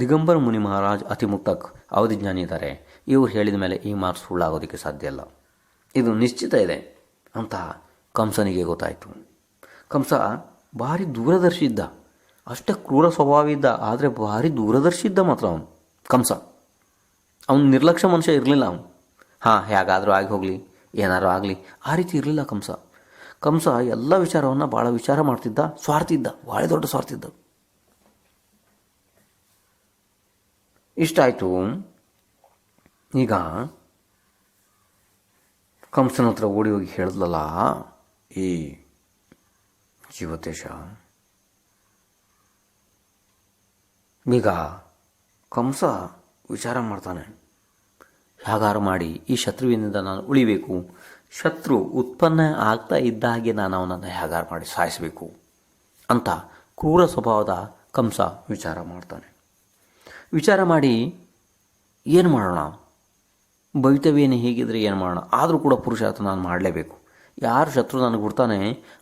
ದಿಗಂಬರ ಮುನಿ ಮಹಾರಾಜ್ ಅತಿಮುಕ್ತಕ್ ಅವಧಿಜ್ಞಾನಿ ಇದ್ದಾರೆ, ಇವರು ಹೇಳಿದ ಮೇಲೆ ಈ ಮಾತು ಸುಳ್ಳಾಗೋದಕ್ಕೆ ಸಾಧ್ಯ ಇಲ್ಲ, ಇದು ನಿಶ್ಚಿತ ಇದೆ ಅಂತ ಕಂಸನಿಗೆ ಗೊತ್ತಾಯಿತು. ಕಂಸ ಭಾರಿ ದೂರದರ್ಶಿ ಇದ್ದ. ಅಷ್ಟೇ ಕ್ರೂರ ಸ್ವಭಾವ ಇದ್ದ, ಆದರೆ ಭಾರಿ ದೂರದರ್ಶಿ ಇದ್ದ ಮಾತ್ರ ಅವನು ಕಂಸ. ಅವನು ನಿರ್ಲಕ್ಷ್ಯ ಮನುಷ್ಯ ಇರಲಿಲ್ಲ. ಅವನು ಹೇಗಾದರೂ ಆಗಿ ಹೋಗಲಿ, ಏನಾದರೂ ಆಗಲಿ, ಆ ರೀತಿ ಇರಲಿಲ್ಲ ಕಂಸ. ಕಂಸ ಎಲ್ಲ ವಿಚಾರವನ್ನು ಭಾಳ ವಿಚಾರ ಮಾಡ್ತಿದ್ದ. ಸ್ವಾರ್ಥಿ ಇದ್ದ, ಭಾಳ ದೊಡ್ಡ ಸ್ವಾರ್ಥಿ ಇದ್ದ. ಇಷ್ಟಾಯಿತು. ಈಗ ಕಂಸನ ಹತ್ರ ಓಡಿ ಹೋಗಿ ಹೇಳಿದ್ಲಲ್ಲ ಈ ಜೀವತೇಶ. ಈಗ ಕಂಸ ವಿಚಾರ ಮಾಡ್ತಾನೆ, ಹೇಗಾರು ಮಾಡಿ ಈ ಶತ್ರುವಿನಿಂದ ನಾನು ಉಳಿಬೇಕು, ಶತ್ರು ಉತ್ಪನ್ನ ಆಗ್ತಾ ಇದ್ದ ಹಾಗೆ ನಾನು ಅವನನ್ನು ಹೇಗಾರು ಮಾಡಿ ಸಾಯಿಸಬೇಕು ಅಂತ ಕ್ರೂರ ಸ್ವಭಾವದ ಕಂಸ ವಿಚಾರ ಮಾಡ್ತಾನೆ. ವಿಚಾರ ಮಾಡಿ ಏನು ಮಾಡೋಣ, ಭವಿತವ್ಯನೇ ಹೇಗಿದ್ರೆ ಏನು ಮಾಡೋಣ, ಆದರೂ ಕೂಡ ಪುರುಷಾರ್ಥ ನಾನು ಮಾಡಲೇಬೇಕು. ಯಾರು ಶತ್ರು ನನಗೆ ಹುಡ್ತಾನೆ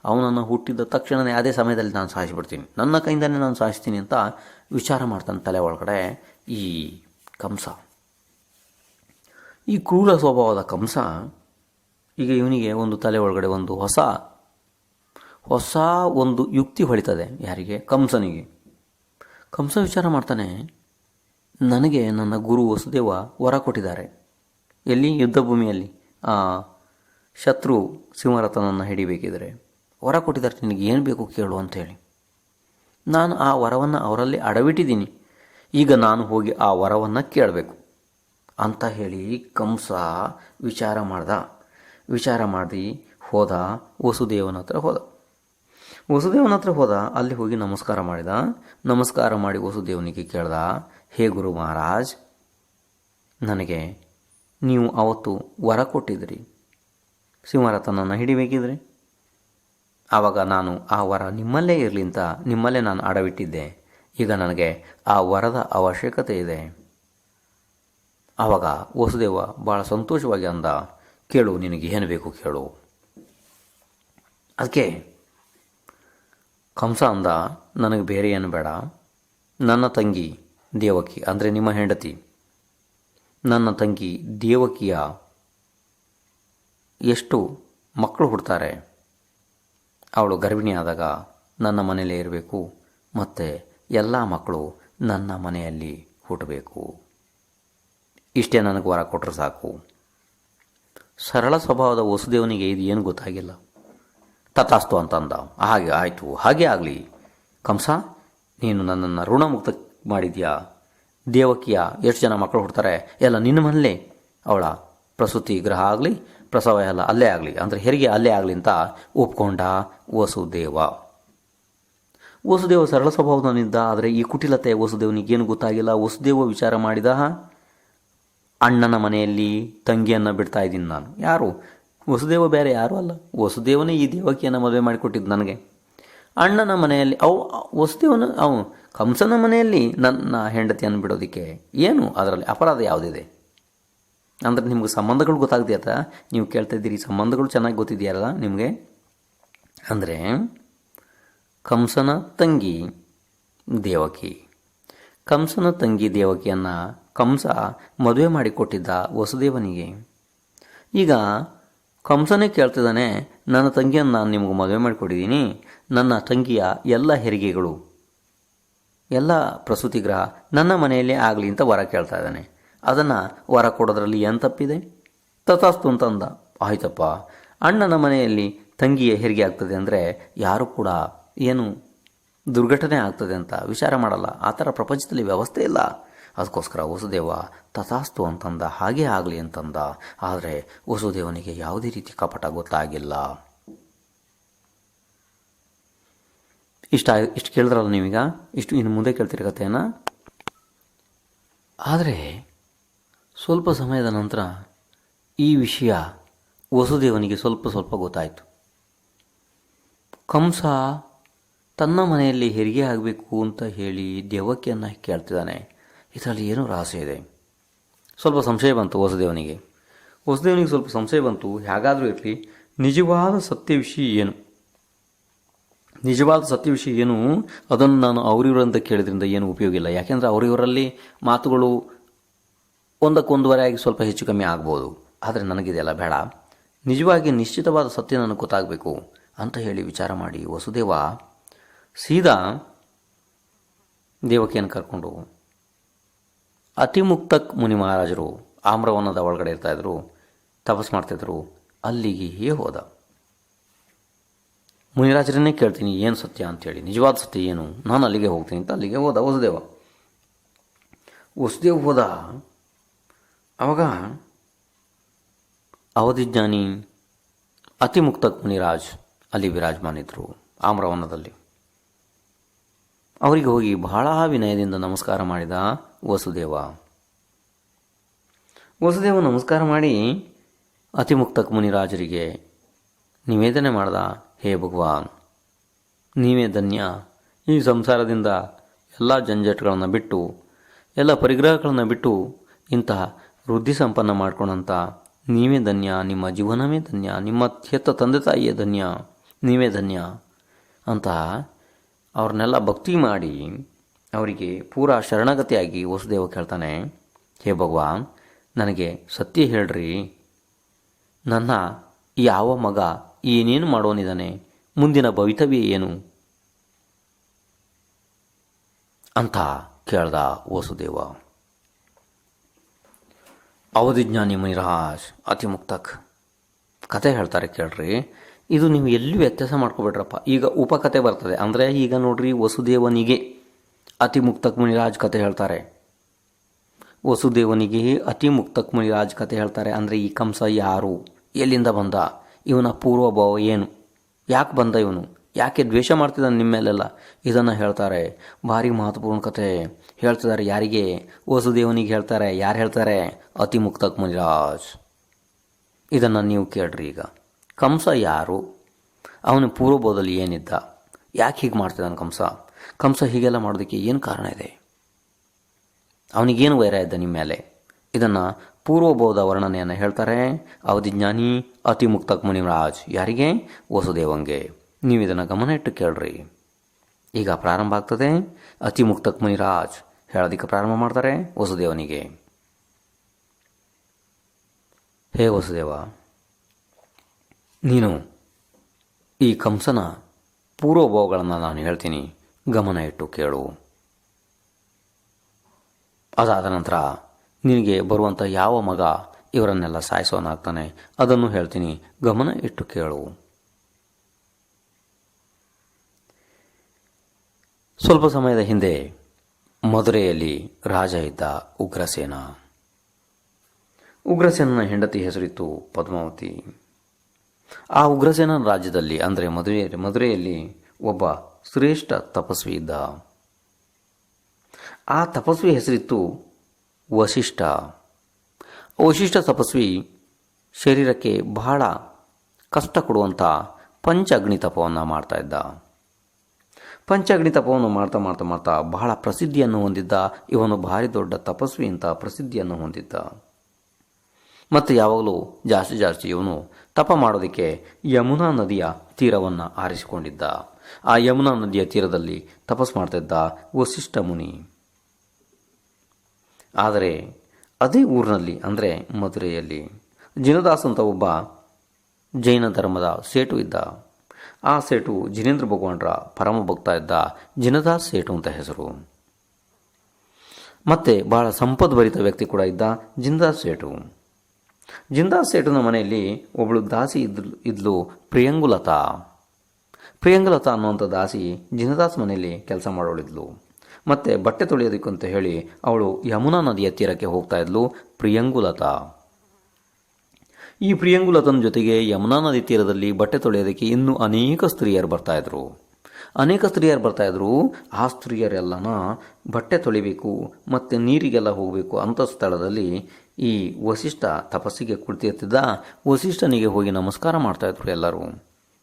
ಅವನನ್ನು ಹುಟ್ಟಿದ ತಕ್ಷಣವೇ ಅದೇ ಸಮಯದಲ್ಲಿ ನಾನು ಸಾಯಿಸಿಬಿಡ್ತೀನಿ, ನನ್ನ ಕೈಯಿಂದನೇ ನಾನು ಸಾಯಿಸ್ತೀನಿ ಅಂತ ವಿಚಾರ ಮಾಡ್ತಾನೆ ತಲೆ ಒಳಗಡೆ ಈ ಕಂಸ. ಈ ಕ್ರೂರ ಸ್ವಭಾವದ ಕಂಸ ಈಗ ಇವನಿಗೆ ಒಂದು ತಲೆ ಒಳಗಡೆ ಒಂದು ಹೊಸ ಒಂದು ಯುಕ್ತಿ ಹೊಳಿತದೆ. ಯಾರಿಗೆ? ಕಂಸನಿಗೆ. ಕಂಸ ವಿಚಾರ ಮಾಡ್ತಾನೆ, ನನಗೆ ನನ್ನ ಗುರು ವಸುದೇವ ವರ ಕೊಟ್ಟಿದ್ದಾರೆ. ಎಲ್ಲಿ? ಯುದ್ಧ ಭೂಮಿಯಲ್ಲಿ ಶತ್ರು ಸಿಂಹರಥನನ್ನು ಹಿಡಿಬೇಕಿದ್ರೆ ವರ ಕೊಟ್ಟಿದ್ದಾರೆ. ನಿನಗೆ ಏನು ಬೇಕು ಕೇಳು ಅಂಥೇಳಿ. ನಾನು ಆ ವರವನ್ನು ಅವರಲ್ಲಿ ಅಡವಿಟ್ಟಿದ್ದೀನಿ. ಈಗ ನಾನು ಹೋಗಿ ಆ ವರವನ್ನು ಕೇಳಬೇಕು ಅಂತ ಹೇಳಿ ಕಂಸ ವಿಚಾರ ಮಾಡಿ ಹೋದ. ವಸುದೇವನ ಹತ್ರ ಹೋದ. ಅಲ್ಲಿ ಹೋಗಿ ನಮಸ್ಕಾರ ಮಾಡಿದ. ನಮಸ್ಕಾರ ಮಾಡಿ ವಸುದೇವನಿಗೆ ಕೇಳ್ದ, ಹೇ ಗುರು ಮಹಾರಾಜ್, ನನಗೆ ನೀವು ಅವತ್ತು ವರ ಕೊಟ್ಟಿದ್ರಿ ಸಿಂಹರಥನನ್ನು ಹಿಡಿಬೇಕಿದ್ರೆ. ಆವಾಗ ನಾನು ಆ ವರ ನಿಮ್ಮಲ್ಲೇ ಇರಲಿ ಅಂತ ನಿಮ್ಮಲ್ಲೇ ನಾನು ಅಡವಿಟ್ಟಿದ್ದೆ. ಈಗ ನನಗೆ ಆ ವರದ ಅವಶ್ಯಕತೆ ಇದೆ. ಆವಾಗ ವಸುದೇವ ಭಾಳ ಸಂತೋಷವಾಗಿ ಅಂದ, ಕೇಳು, ನಿನಗೆ ಏನು ಬೇಕು ಕೇಳು. ಅದಕ್ಕೆ ಕಂಸ ಅಂದ, ನನಗೆ ಬೇರೆ ಏನು ಬೇಡ, ನನ್ನ ತಂಗಿ ದೇವಕಿ ಅಂದರೆ ನಿಮ್ಮ ಹೆಂಡತಿ, ನನ್ನ ತಂಗಿ ದೇವಕಿಯ ಎಷ್ಟು ಮಕ್ಕಳು ಹುಡ್ತಾರೆ, ಅವಳು ಗರ್ಭಿಣಿ ಆದಾಗ ನನ್ನ ಮನೆಯಲ್ಲೇ ಇರಬೇಕು, ಮತ್ತು ಎಲ್ಲ ಮಕ್ಕಳು ನನ್ನ ಮನೆಯಲ್ಲಿ ಹುಟ್ಟಬೇಕು. ಇಷ್ಟೇ ನನಗೆ ವರ ಕೊಟ್ಟರೆ ಸಾಕು. ಸರಳ ಸ್ವಭಾವದ ವಸುದೇವನಿಗೆ ಇದು ಏನು ಗೊತ್ತಾಗಿಲ್ಲ. ತಥಾಸ್ತು ಅಂತಂದ. ಹಾಗೆ ಆಯಿತು, ಹಾಗೆ ಆಗಲಿ. ಕಂಸ, ನೀನು ನನ್ನನ್ನು ಋಣಮುಕ್ತ ಮಾಡಿದ್ಯಾ. ದೇವಕಿಯ ಎಷ್ಟು ಜನ ಮಕ್ಕಳು ಹುಡ್ತಾರೆ ಎಲ್ಲ ನಿನ್ನ ಮನೇಲೇ, ಅವಳ ಪ್ರಸೂತಿ ಗೃಹ ಆಗಲಿ, ಪ್ರಸವ ಎಲ್ಲ ಅಲ್ಲೇ ಆಗಲಿ, ಅಂದರೆ ಹೆರಿಗೆ ಅಲ್ಲೇ ಆಗಲಿ ಅಂತ ಒಪ್ಕೊಂಡ ವಸುದೇವ ಸರಳ ಸ್ವಭಾವದವನಿದ್ದ. ಆದರೆ ಈ ಕುಟಿಲತೆ ವಸುದೇವನಿಗೇನು ಗೊತ್ತಾಗಿಲ್ಲ. ವಸುದೇವ ವಿಚಾರ ಮಾಡಿದ, ಅಣ್ಣನ ಮನೆಯಲ್ಲಿ ತಂಗಿಯನ್ನು ಬಿಡ್ತಾ ಇದ್ದೀನಿ ನಾನು. ಯಾರು? ವಸುದೇವ ಬೇರೆ ಯಾರೂ ಅಲ್ಲ, ವಸುದೇವನೇ ಈ ದೇವಕಿಯನ್ನು ಮದುವೆ ಮಾಡಿಕೊಟ್ಟಿದ್ದು ನನಗೆ. ಅಣ್ಣನ ಮನೆಯಲ್ಲಿ ಅವನು ಕಂಸನ ಮನೆಯಲ್ಲಿ ನನ್ನ ಹೆಂಡತಿಯನ್ನು ಬಿಡೋದಕ್ಕೆ ಏನು ಅದರಲ್ಲಿ ಅಪರಾಧ ಯಾವುದಿದೆ? ಅಂದರೆ ನಿಮ್ಗೆ ಸಂಬಂಧಗಳು ಗೊತ್ತಾಗ್ದೆಯಾ? ನೀವು ಕೇಳ್ತಾ ಇದ್ದೀರಿ, ಸಂಬಂಧಗಳು ಚೆನ್ನಾಗಿ ಗೊತ್ತಿದೆಯಲ್ಲ ನಿಮಗೆ. ಅಂದರೆ ಕಂಸನ ತಂಗಿ ದೇವಕಿಯನ್ನು ಕಂಸ ಮದುವೆ ಮಾಡಿಕೊಟ್ಟಿದ್ದ ವಸುದೇವನಿಗೆ. ಈಗ ಕಂಸನೇ ಕೇಳ್ತಿದ್ದಾನೆ, ನನ್ನ ತಂಗಿಯನ್ನು ನಾನು ನಿಮಗೆ ಮದುವೆ ಮಾಡಿಕೊಟ್ಟಿದ್ದೀನಿ. ನನ್ನ ತಂಗಿಯ ಎಲ್ಲ ಹೆರಿಗೆಗಳು, ಎಲ್ಲ ಪ್ರಸೂತಿಗ್ರಹ ನನ್ನ ಮನೆಯಲ್ಲೇ ಆಗಲಿ ಅಂತ ವರ ಕೇಳ್ತಾ ಇದ್ದಾನೆ. ಅದನ್ನು ವರ ಕೊಡೋದ್ರಲ್ಲಿ ಏನು ತಪ್ಪಿದೆ? ತಥಾಸ್ತು ಅಂತಂದ. ಆಯ್ತಪ್ಪ, ಅಣ್ಣನ ಮನೆಯಲ್ಲಿ ತಂಗಿಯ ಹೆರಿಗೆ ಆಗ್ತದೆ ಅಂದರೆ ಯಾರು ಕೂಡ ಏನು ದುರ್ಘಟನೆ ಆಗ್ತದೆ ಅಂತ ವಿಚಾರ ಮಾಡಲ್ಲ. ಆ ಥರ ಪ್ರಪಂಚದಲ್ಲಿ ವ್ಯವಸ್ಥೆ ಇಲ್ಲ. ಅದಕ್ಕೋಸ್ಕರ ವಸುದೇವ ತಥಾಸ್ತು ಅಂತಂದ, ಹಾಗೇ ಆಗಲಿ ಅಂತಂದ. ಆದರೆ ವಸುದೇವನಿಗೆ ಯಾವುದೇ ರೀತಿ ಕಪಟ ಗೊತ್ತಾಗಿಲ್ಲ. ಇಷ್ಟು ಕೇಳಿದ್ರಲ್ಲ ನೀವೀಗ, ಇಷ್ಟು ಇನ್ನು ಮುಂದೆ ಕೇಳ್ತಿರೋ ಕಥೆಯನ್ನು. ಆದರೆ ಸ್ವಲ್ಪ ಸಮಯದ ನಂತರ ಈ ವಿಷಯ ವಸುದೇವನಿಗೆ ಸ್ವಲ್ಪ ಸ್ವಲ್ಪ ಗೊತ್ತಾಯಿತು. ಕಂಸ ತನ್ನ ಮನೆಯಲ್ಲಿ ಹೆರಿಗೆ ಆಗಬೇಕು ಅಂತ ಹೇಳಿ ದೇವಕಿಯನ್ನು ಕೇಳ್ತಿದ್ದಾನೆ. ಇದರಲ್ಲಿ ಏನೋ ರಹಸ್ಯ ಇದೆ. ಸ್ವಲ್ಪ ಸಂಶಯ ಬಂತು ವಸುದೇವನಿಗೆ ಸ್ವಲ್ಪ ಸಂಶಯ ಬಂತು. ಹೇಗಾದರೂ ಇರಲಿ, ನಿಜವಾದ ಸತ್ಯ ವಿಷಯ ಏನು, ಅದನ್ನು ನಾನು ಅವರಿವರಂತ ಕೇಳಿದ್ರಿಂದ ಏನು ಉಪಯೋಗ ಇಲ್ಲ. ಯಾಕೆಂದರೆ ಅವರಿವರಲ್ಲಿ ಮಾತುಗಳು ಒಂದಕ್ಕೊಂದುವರೆ ಆಗಿ ಸ್ವಲ್ಪ ಹೆಚ್ಚು ಕಮ್ಮಿ ಆಗ್ಬೋದು. ಆದರೆ ನನಗಿದೆಲ್ಲ ಬೇಡ, ನಿಜವಾಗಿ ನಿಶ್ಚಿತವಾದ ಸತ್ಯ ನನಗೆ ಗೊತ್ತಾಗಬೇಕು ಅಂತ ಹೇಳಿ ವಿಚಾರ ಮಾಡಿ ವಸುದೇವ ಸೀದಾ ದೇವಕಿಯನ್ನು ಕರ್ಕೊಂಡು ಅತಿಮುಕ್ತಕ್ ಮುನಿ ಮಹಾರಾಜರು ಆಮ್ರವನದ ಒಳಗಡೆ ಇರ್ತಾಯಿದ್ರು, ತಪಸ್ ಮಾಡ್ತಾಯಿದ್ರು, ಅಲ್ಲಿಗೆ ಹೋದ. ಮುನಿರಾಜರನ್ನೇ ಕೇಳ್ತೀನಿ ಏನು ಸತ್ಯ ಅಂಥೇಳಿ, ನಿಜವಾದ ಸತ್ಯ ಏನು, ನಾನು ಅಲ್ಲಿಗೆ ಹೋಗ್ತೀನಿ ಅಂತ ಅಲ್ಲಿಗೆ ಹೋದ ವಸುದೇವ ಹೋದ. ಆವಾಗ ಅವಧಿಜ್ಞಾನಿ ಅತಿಮುಕ್ತಕ್ ಮುನಿರಾಜ್ ಅಲ್ಲಿ ವಿರಾಜಮಾನಿದ್ರು ಆಮ್ರವನದಲ್ಲಿ. ಅವರಿಗೆ ಹೋಗಿ ಬಹಳ ವಿನಯದಿಂದ ನಮಸ್ಕಾರ ಮಾಡಿದ ವಸುದೇವ ನಮಸ್ಕಾರ ಮಾಡಿ ಅತಿಮುಕ್ತಕ್ ಮುನಿರಾಜರಿಗೆ ನಿವೇದನೆ ಮಾಡ್ದ, ಹೇ ಭಗವಾನ್, ನೀವೇ ಧನ್ಯ. ಈ ಸಂಸಾರದಿಂದ ಎಲ್ಲ ಜಂಜಟಗಳನ್ನು ಬಿಟ್ಟು, ಎಲ್ಲ ಪರಿಗ್ರಹಗಳನ್ನು ಬಿಟ್ಟು ಇಂತಹ ವೃದ್ಧಿ ಸಂಪನ್ನ ಮಾಡ್ಕೊಂಡಂಥ ನೀವೇ ಧನ್ಯ, ನಿಮ್ಮ ಜೀವನವೇ ಧನ್ಯ, ನಿಮ್ಮ ಹೆತ್ತ ತಂದೆ ತಾಯಿಯೇ ಧನ್ಯ, ನೀವೇ ಧನ್ಯ ಅಂತ ಅವ್ರನ್ನೆಲ್ಲ ಭಕ್ತಿ ಮಾಡಿ ಅವರಿಗೆ ಪೂರಾ ಶರಣಗತಿಯಾಗಿ ವಸುದೇವ ಕೇಳ್ತಾನೆ, ಹೇ ಭಗವಾನ್, ನನಗೆ ಸತ್ಯ ಹೇಳ್ರಿ, ನನ್ನ ಯಾವ ಮಗ ಏನೇನು ಮಾಡೋನಿದ್ದಾನೆ, ಮುಂದಿನ ಭವಿತವ್ಯ ಏನು ಅಂತ ಕೇಳ್ದ ವಸುದೇವ. ಅವಧಿಜ್ಞಾನಿ ಮುನಿರಾಜ್ ಅತಿಮುಕ್ತಕ್ ಕತೆ ಹೇಳ್ತಾರೆ ಕೇಳ್ರಿ. ಇದು ನೀವು ಎಲ್ಲಿ ವ್ಯತ್ಯಾಸ ಮಾಡ್ಕೊಬೇಡ್ರಪ್ಪ. ಈಗ ಉಪಕಥೆ ಬರ್ತದೆ. ಅಂದರೆ ಈಗ ನೋಡ್ರಿ, ವಸುದೇವನಿಗೆ ಅತಿಮುಕ್ತಕ್ ಮುನಿರಾಜ್ ಕತೆ ಹೇಳ್ತಾರೆ. ವಸುದೇವನಿಗೆ ಅತಿಮುಕ್ತಕ್ ಮುನಿರಾಜ್ ಕತೆ ಹೇಳ್ತಾರೆ. ಅಂದರೆ ಈ ಕಂಸ ಯಾರು, ಎಲ್ಲಿಂದ ಬಂದ, ಇವನ ಪೂರ್ವಭಾವ ಏನು, ಯಾಕೆ ಬಂದ, ಇವನು ಯಾಕೆ ದ್ವೇಷ ಮಾಡ್ತಿದ್ದಾನೆ ನಿಮ್ಮ ಮೇಲೆಲ್ಲ, ಇದನ್ನು ಹೇಳ್ತಾರೆ. ಭಾರಿ ಮಹತ್ವಪೂರ್ಣ ಕಥೆ ಹೇಳ್ತಿದ್ದಾರೆ. ಯಾರಿಗೆ? ವಸುದೇವನಿಗೆ ಹೇಳ್ತಾರೆ. ಯಾರು ಹೇಳ್ತಾರೆ? ಅತಿಮುಕ್ತಕ್ ಮುನಿರಾಜ್. ಇದನ್ನು ನೀವು ಕೇಳ್ರಿ. ಈಗ ಕಂಸ ಯಾರು, ಅವನ ಪೂರ್ವಭಾವದಲ್ಲಿ ಏನಿದ್ದ, ಯಾಕೆ ಹೀಗೆ ಮಾಡ್ತಿದ್ದಾನೆ ಕಂಸ ಹೀಗೆಲ್ಲ ಮಾಡೋದಕ್ಕೆ ಏನು ಕಾರಣ ಇದೆ, ಅವನಿಗೇನು ವೈರ ಇದ್ದ ನಿಮ್ಮ ಮೇಲೆ, ಇದನ್ನು ಪೂರ್ವಭಾವದ ವರ್ಣನೆಯನ್ನು ಹೇಳ್ತಾರೆ ಅವಧಿಜ್ಞಾನಿ ಅತಿಮುಕ್ತಕ್ ಮುನಿರಾಜ್. ಯಾರಿಗೆ? ವಸುದೇವಂಗೆ. ನೀವು ಇದನ್ನು ಗಮನ ಇಟ್ಟು ಕೇಳ್ರಿ. ಈಗ ಪ್ರಾರಂಭ ಆಗ್ತದೆ. ಅತಿಮುಕ್ತಕ್ ಮುನಿರಾಜ್ ಹೇಳೋದಕ್ಕೆ ಪ್ರಾರಂಭ ಮಾಡ್ತಾರೆ ವಸುದೇವನಿಗೆ. ಹೇ ವಸುದೇವ, ನೀನು ಈ ಕಂಸನ ಪೂರ್ವಭಾವಗಳನ್ನು ನಾನು ಹೇಳ್ತೀನಿ, ಗಮನ ಇಟ್ಟು ಕೇಳು. ಅದಾದ ನಂತರ ನಿನಗೆ ಬರುವಂಥ ಯಾವ ಮಗ ಇವರನ್ನೆಲ್ಲ ಸಾಯಿಸೋನಾಗ್ತಾನೆ ಅದನ್ನು ಹೇಳ್ತೀನಿ, ಗಮನ ಇಟ್ಟು ಕೇಳು. ಸ್ವಲ್ಪ ಸಮಯದ ಹಿಂದೆ ಮಧುರೆಯಲ್ಲಿ ರಾಜ ಇದ್ದ ಉಗ್ರಸೇನ. ಉಗ್ರಸೇನನ ಹೆಂಡತಿ ಹೆಸರಿತ್ತು ಪದ್ಮಾವತಿ. ಆ ಉಗ್ರಸೇನನ ರಾಜ್ಯದಲ್ಲಿ ಅಂದರೆ ಮಧುರೆಯಲ್ಲಿ ಒಬ್ಬ ಶ್ರೇಷ್ಠ ತಪಸ್ವಿ ಇದ್ದ. ಆ ತಪಸ್ವಿ ಹೆಸರಿತ್ತು ವಸಿಷ್ಠ. ವಸಿಷ್ಠ ತಪಸ್ವಿ ಶರೀರಕ್ಕೆ ಬಹಳ ಕಷ್ಟ ಕೊಡುವಂಥ ಪಂಚಅಗ್ನಿ ತಪವನ್ನು ಮಾಡ್ತಾ ಇದ್ದ. ಪಂಚಅಗ್ನಿ ತಪವನ್ನು ಮಾಡ್ತಾ ಮಾಡ್ತಾ ಮಾಡ್ತಾ ಬಹಳ ಪ್ರಸಿದ್ಧಿಯನ್ನು ಹೊಂದಿದ್ದ. ಇವನು ಭಾರಿ ದೊಡ್ಡ ತಪಸ್ವಿ ಅಂತ ಪ್ರಸಿದ್ಧಿಯನ್ನು ಹೊಂದಿದ್ದ. ಮತ್ತು ಯಾವಾಗಲೂ ಜಾಸ್ತಿ ಇವನು ತಪ ಮಾಡೋದಕ್ಕೆ ಯಮುನಾ ನದಿಯ ತೀರವನ್ನು ಆರಿಸಿಕೊಂಡಿದ್ದ. ಆ ಯಮುನಾ ನದಿಯ ತೀರದಲ್ಲಿ ತಪಸ್ ಮಾಡ್ತಿದ್ದ ವಸಿಷ್ಠ ಮುನಿ. ಆದರೆ ಅದೇ ಊರಿನಲ್ಲಿ ಅಂದರೆ ಮಧುರೆಯಲ್ಲಿ ಜಿನದಾಸ್ ಅಂತ ಒಬ್ಬ ಜೈನ ಧರ್ಮದ ಸೇಟು ಇದ್ದ. ಆ ಸೇಟು ಜಿನೇಂದ್ರ ಭಗವಾನರ ಪರಮ ಭಕ್ತ ಇದ್ದ. ಜಿನದಾಸ್ ಸೇಟು ಅಂತ ಹೆಸರು. ಮತ್ತೆ ಬಹಳ ಸಂಪದ್ಭರಿತ ವ್ಯಕ್ತಿ ಕೂಡ ಇದ್ದ ಜಿನದಾಸ್ ಸೇಟು. ಜಿನದಾಸ್ ಸೇಟುನ ಮನೆಯಲ್ಲಿ ಒಬ್ಬಳು ದಾಸಿ ಇದ್ಲು ಪ್ರಿಯಂಗುಲತಾ. ಪ್ರಿಯಂಗುಲತಾ ಅನ್ನುವಂಥ ದಾಸಿ ಜಿನದಾಸ್ ಮನೆಯಲ್ಲಿ ಕೆಲಸ ಮಾಡೋಳಿದ್ಲು. ಮತ್ತು ಬಟ್ಟೆ ತೊಳೆಯೋದಕ್ಕಂತ ಹೇಳಿ ಅವಳು ಯಮುನಾ ನದಿಯ ತೀರಕ್ಕೆ ಹೋಗ್ತಾ ಇದ್ಲು ಪ್ರಿಯಂಗುಲತಾ. ಈ ಪ್ರಿಯಂಗುಲತನ ಜೊತೆಗೆ ಯಮುನಾ ನದಿ ತೀರದಲ್ಲಿ ಬಟ್ಟೆ ತೊಳೆಯೋದಕ್ಕೆ ಇನ್ನೂ ಅನೇಕ ಸ್ತ್ರೀಯರು ಬರ್ತಾಯಿದ್ರು. ಆ ಸ್ತ್ರೀಯರೆಲ್ಲನ ಬಟ್ಟೆ ತೊಳಿಬೇಕು ಮತ್ತು ನೀರಿಗೆಲ್ಲ ಹೋಗಬೇಕು ಅಂಥ ಸ್ಥಳದಲ್ಲಿ ಈ ವಸಿಷ್ಠ ತಪಸ್ಸಿಗೆ ಕುಳಿತಿರ್ತಿದ್ದ. ವಸಿಷ್ಠನಿಗೆ ಹೋಗಿ ನಮಸ್ಕಾರ ಮಾಡ್ತಾಯಿದ್ರು. ಎಲ್ಲರೂ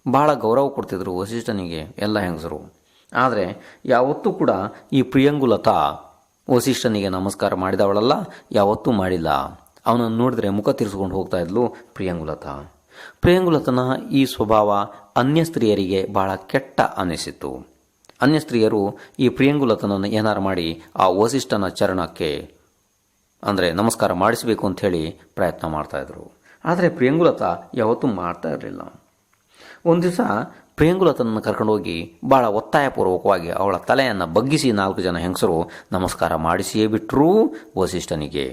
ಭಾಳ ಗೌರವ ಕೊಡ್ತಿದ್ರು ವಸಿಷ್ಠನಿಗೆ, ಎಲ್ಲ ಹೆಂಗಸರು. ಆದರೆ ಯಾವತ್ತೂ ಕೂಡ ಈ ಪ್ರಿಯಂಗುಲತಾ ವಸಿಷ್ಠನಿಗೆ ನಮಸ್ಕಾರ ಮಾಡಿದವಳಲ್ಲ, ಯಾವತ್ತೂ ಮಾಡಿಲ್ಲ. ಅವನನ್ನು ನೋಡಿದ್ರೆ ಮುಖ ತಿರ್ಸ್ಕೊಂಡು ಹೋಗ್ತಾ ಇದ್ಲು ಪ್ರಿಯಂಗುಲತಾ. ಪ್ರಿಯಂಗುಲತನ ಈ ಸ್ವಭಾವ ಅನ್ಯ ಸ್ತ್ರೀಯರಿಗೆ ಬಹಳ ಕೆಟ್ಟ ಅನ್ನಿಸಿತ್ತು. ಅನ್ಯ ಸ್ತ್ರೀಯರು ಈ ಪ್ರಿಯಂಗುಲತನನ್ನು ಏನಾರು ಮಾಡಿ ಆ ವಸಿಷ್ಠನ ಚರಣಕ್ಕೆ ಅಂದರೆ ನಮಸ್ಕಾರ ಮಾಡಿಸಬೇಕು ಅಂಥೇಳಿ ಪ್ರಯತ್ನ ಮಾಡ್ತಾಯಿದ್ರು. ಆದರೆ ಪ್ರಿಯಂಗುಲತಾ ಯಾವತ್ತೂ ಮಾಡ್ತಾ ಇರಲಿಲ್ಲ. ಒಂದು ದಿವಸ ಪ್ರಿಯಂಗುಲತನನ್ನು ಕರ್ಕೊಂಡೋಗಿ ಭಾಳ ಒತ್ತಾಯಪೂರ್ವಕವಾಗಿ ಅವಳ ತಲೆಯನ್ನು ಬಗ್ಗಿಸಿ 4 ಜನ ಹೆಂಗಸರು ನಮಸ್ಕಾರ ಮಾಡಿಸಿಯೇ ಬಿಟ್ಟರು ವಸಿಷ್ಠನಿಗೆ.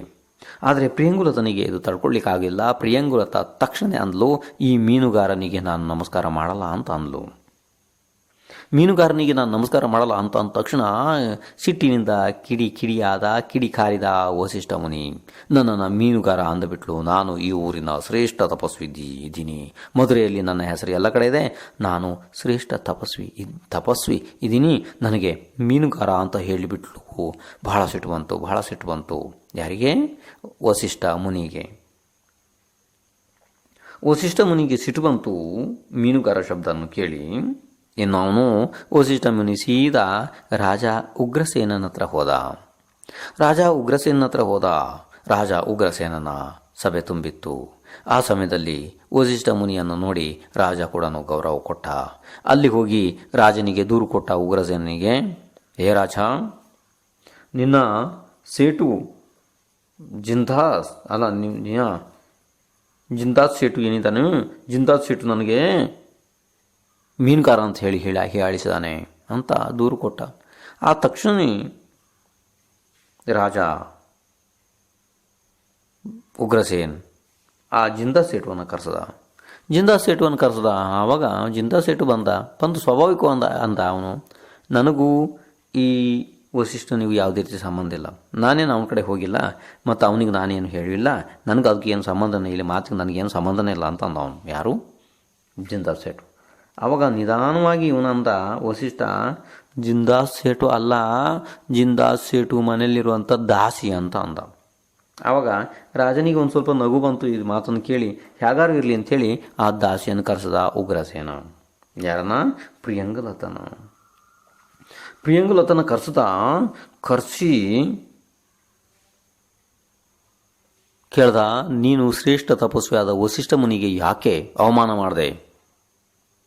ಆದರೆ ಪ್ರಿಯಂಗುಲತನಿಗೆ ಇದು ತಡ್ಕೊಳ್ಳಿಕ್ಕಾಗಿಲ್ಲ. ಪ್ರಿಯಂಗುಲತ ತಕ್ಷಣ ಅಂದ್ಲು, ಈ ಮೀನುಗಾರನಿಗೆ ನಾನು ನಮಸ್ಕಾರ ಮಾಡಲ್ಲ ಅಂತ ಅಂದ್ಲು. ಮೀನುಗಾರನಿಗೆ ನಾನು ನಮಸ್ಕಾರ ಮಾಡಲ್ಲ ಅಂತ ಅಂದ ತಕ್ಷಣ ಸಿಟ್ಟಿನಿಂದ ಕಿಡಿ ಕಾರಿದ ವಸಿಷ್ಠ ಮುನಿ ನನ್ನನ್ನು ಮೀನುಗಾರ ಅಂದುಬಿಟ್ಲು. ನಾನು ಈ ಊರಿನ ಶ್ರೇಷ್ಠ ತಪಸ್ವಿ ಇದ್ದೀನಿ. ಮಧುರೆಯಲ್ಲಿ ನನ್ನ ಹೆಸರು ಎಲ್ಲ ಕಡೆ ಇದೆ. ನಾನು ಶ್ರೇಷ್ಠ ತಪಸ್ವಿ ಇದ್ದೀನಿ. ನನಗೆ ಮೀನುಗಾರ ಅಂತ ಹೇಳಿಬಿಟ್ಲು. ಬಹಳ ಸಿಟ್ಟು ಬಂತು. ಯಾರಿಗೆ? ವಸಿಷ್ಠ ಮುನಿಗೆ. ವಸಿಷ್ಠ ಮುನಿಗೆ ಸಿಟ್ಟು ಬಂತು ಮೀನುಗಾರ ಶಬ್ದವನ್ನು ಕೇಳಿ. ಇನ್ನು ಅವನು ವಸಿಷ್ಠ ಮುನಿ ಸೀದಾ ರಾಜ ಉಗ್ರಸೇನನ ಹತ್ರ ಹೋದ. ರಾಜ ಉಗ್ರಸೇನನ ಸಭೆ ತುಂಬಿತ್ತು. ಆ ಸಮಯದಲ್ಲಿ ವಸಿಷ್ಠ ಮುನಿಯನ್ನು ನೋಡಿ ರಾಜ ಕೂಡ ಗೌರವ ಕೊಟ್ಟ. ಅಲ್ಲಿ ಹೋಗಿ ರಾಜನಿಗೆ ದೂರು ಕೊಟ್ಟ ಉಗ್ರಸೇನಿಗೆ, ಹೇ ರಾಜ, ನಿನ್ನ ಸೇಟು ಜಿಂದಾಸ್ ಸೇಟು ಏನಿದ್ದಾನೆ, ಜಿಂದಾಸ್ ಸೇಟು ನನಗೆ ಮೀನುಗಾರ ಅಂತ ಹೇಳಿಸಿದಾನೆ ಅಂತ ದೂರು ಕೊಟ್ಟ. ಆ ತಕ್ಷಣ ರಾಜ ಉಗ್ರಸೇನ್ ಆ ಜಿಂದಾಸ್ ಸೇಟುವನ್ನು ಕರೆಸದ. ಆವಾಗ ಜಿಂದಾಸ್ ಸೇಟು ಬಂದು ಸ್ವಾಭಾವಿಕ ಅಂದ ಅವನು, ನನಗೂ ಈ ವಸಿಷ್ಠನಿಗೂ ಯಾವುದೇ ರೀತಿ ಸಂಬಂಧ ಇಲ್ಲ. ನಾನೇನು ಅವನ ಕಡೆ ಹೋಗಿಲ್ಲ ಮತ್ತು ಅವನಿಗೆ ನಾನೇನು ಹೇಳಿಲ್ಲ. ನನಗೆ ಅದಕ್ಕೆ ಏನು ಸಂಬಂಧನೇ ಇಲ್ಲ, ಮಾತಿಗೆ ನನಗೇನು ಸಂಬಂಧನೇ ಇಲ್ಲ ಅಂತ ಅಂದ ಅವನು. ಯಾರು? ಜಿಂದಾಸ್ ಸೇಟು. ಆವಾಗ ನಿಧಾನವಾಗಿ ಇವನಂದ ವಸಿಷ್ಠ, ಜಿಂದಾಸ್ ಸೇಟು ಅಲ್ಲ, ಜಿಂದಾಸ್ ಸೇಟು ಮನೆಯಲ್ಲಿರುವಂಥ ದಾಸಿ ಅಂತ ಅಂದ. ಆವಾಗ ರಾಜನಿಗೆ ಒಂದು ಸ್ವಲ್ಪ ನಗು ಬಂತು ಈ ಮಾತನ್ನು ಕೇಳಿ. ಹೇಗಾರು ಇರಲಿ ಅಂಥೇಳಿ ಆ ದಾಸಿಯನ್ನು ಕರೆಸದ ಉಗ್ರಸೇನ. ಯಾರನ್ನ? ಪ್ರಿಯಂಗುಲತನ ಕರೆಸಿ ಕೇಳ್ದ, ನೀನು ಶ್ರೇಷ್ಠ ತಪಸ್ವಿಯಾದ ವಸಿಷ್ಠ ಮುನಿಗೆ ಯಾಕೆ ಅವಮಾನ ಮಾಡಿದೆ?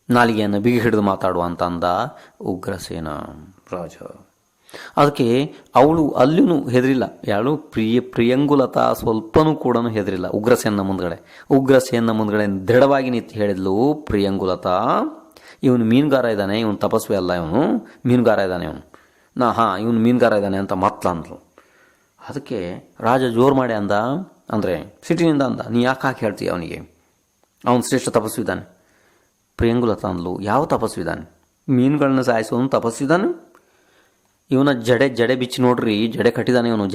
ನಾಲಿಗೆಯನ್ನು ಬಿಗಿ ಹಿಡಿದು ಮಾತಾಡುವ ಅಂತ ಅಂದ ಉಗ್ರಸೇನ ರಾಜ. ಅದಕ್ಕೆ ಅವಳು ಅಲ್ಲಿನೂ ಹೆದರಿಲ್ಲ. ಯಾಳು? ಪ್ರಿಯಂಗುಲತಾ ಸ್ವಲ್ಪನೂ ಕೂಡ ಹೆದರಿಲ್ಲ ಉಗ್ರಸೇನ ಮುಂದ್ಗಡೆ ದೃಢವಾಗಿ ನಿಂತು ಹೇಳಿದ್ಲು ಪ್ರಿಯಂಗುಲತಾ, ಇವನು ಮೀನುಗಾರ ಇದ್ದಾನೆ, ಇವನು ತಪಸ್ವಿ ಅಲ್ಲ, ಇವನು ಮೀನುಗಾರ ಇದ್ದಾನೆ, ಇವನು ಮೀನುಗಾರ ಇದ್ದಾನೆ ಅಂತ ಮತ್ತಂದ್ಲು. ಅದಕ್ಕೆ ರಾಜ ಜೋರು ಮಾಡಿ ಅಂದರೆ ಸಿಟ್ಟಿನಿಂದ ಅಂದ, ನೀ ಯಾಕೆ ಹೇಳ್ತೀಯ ಅವನಿಗೆ? ಅವನು ಶ್ರೇಷ್ಠ ತಪಸ್ವಿದ್ದಾನೆ. ಪ್ರಿಯಂಗುಲತಾ ಅಂದ್ಲು, ಯಾವ ತಪಸ್ವಿದ್ದಾನೆ? ಮೀನುಗಳನ್ನ ಸಾಯಿಸೋನು ತಪಸ್ವಿದ್ದಾನೆ. ಇವನ ಜಡೆ ಬಿಚ್ಚಿ ನೋಡ್ರಿ, ಜಡೆ ಕಟ್ಟಿದ್ದಾನೆ ಇವನು,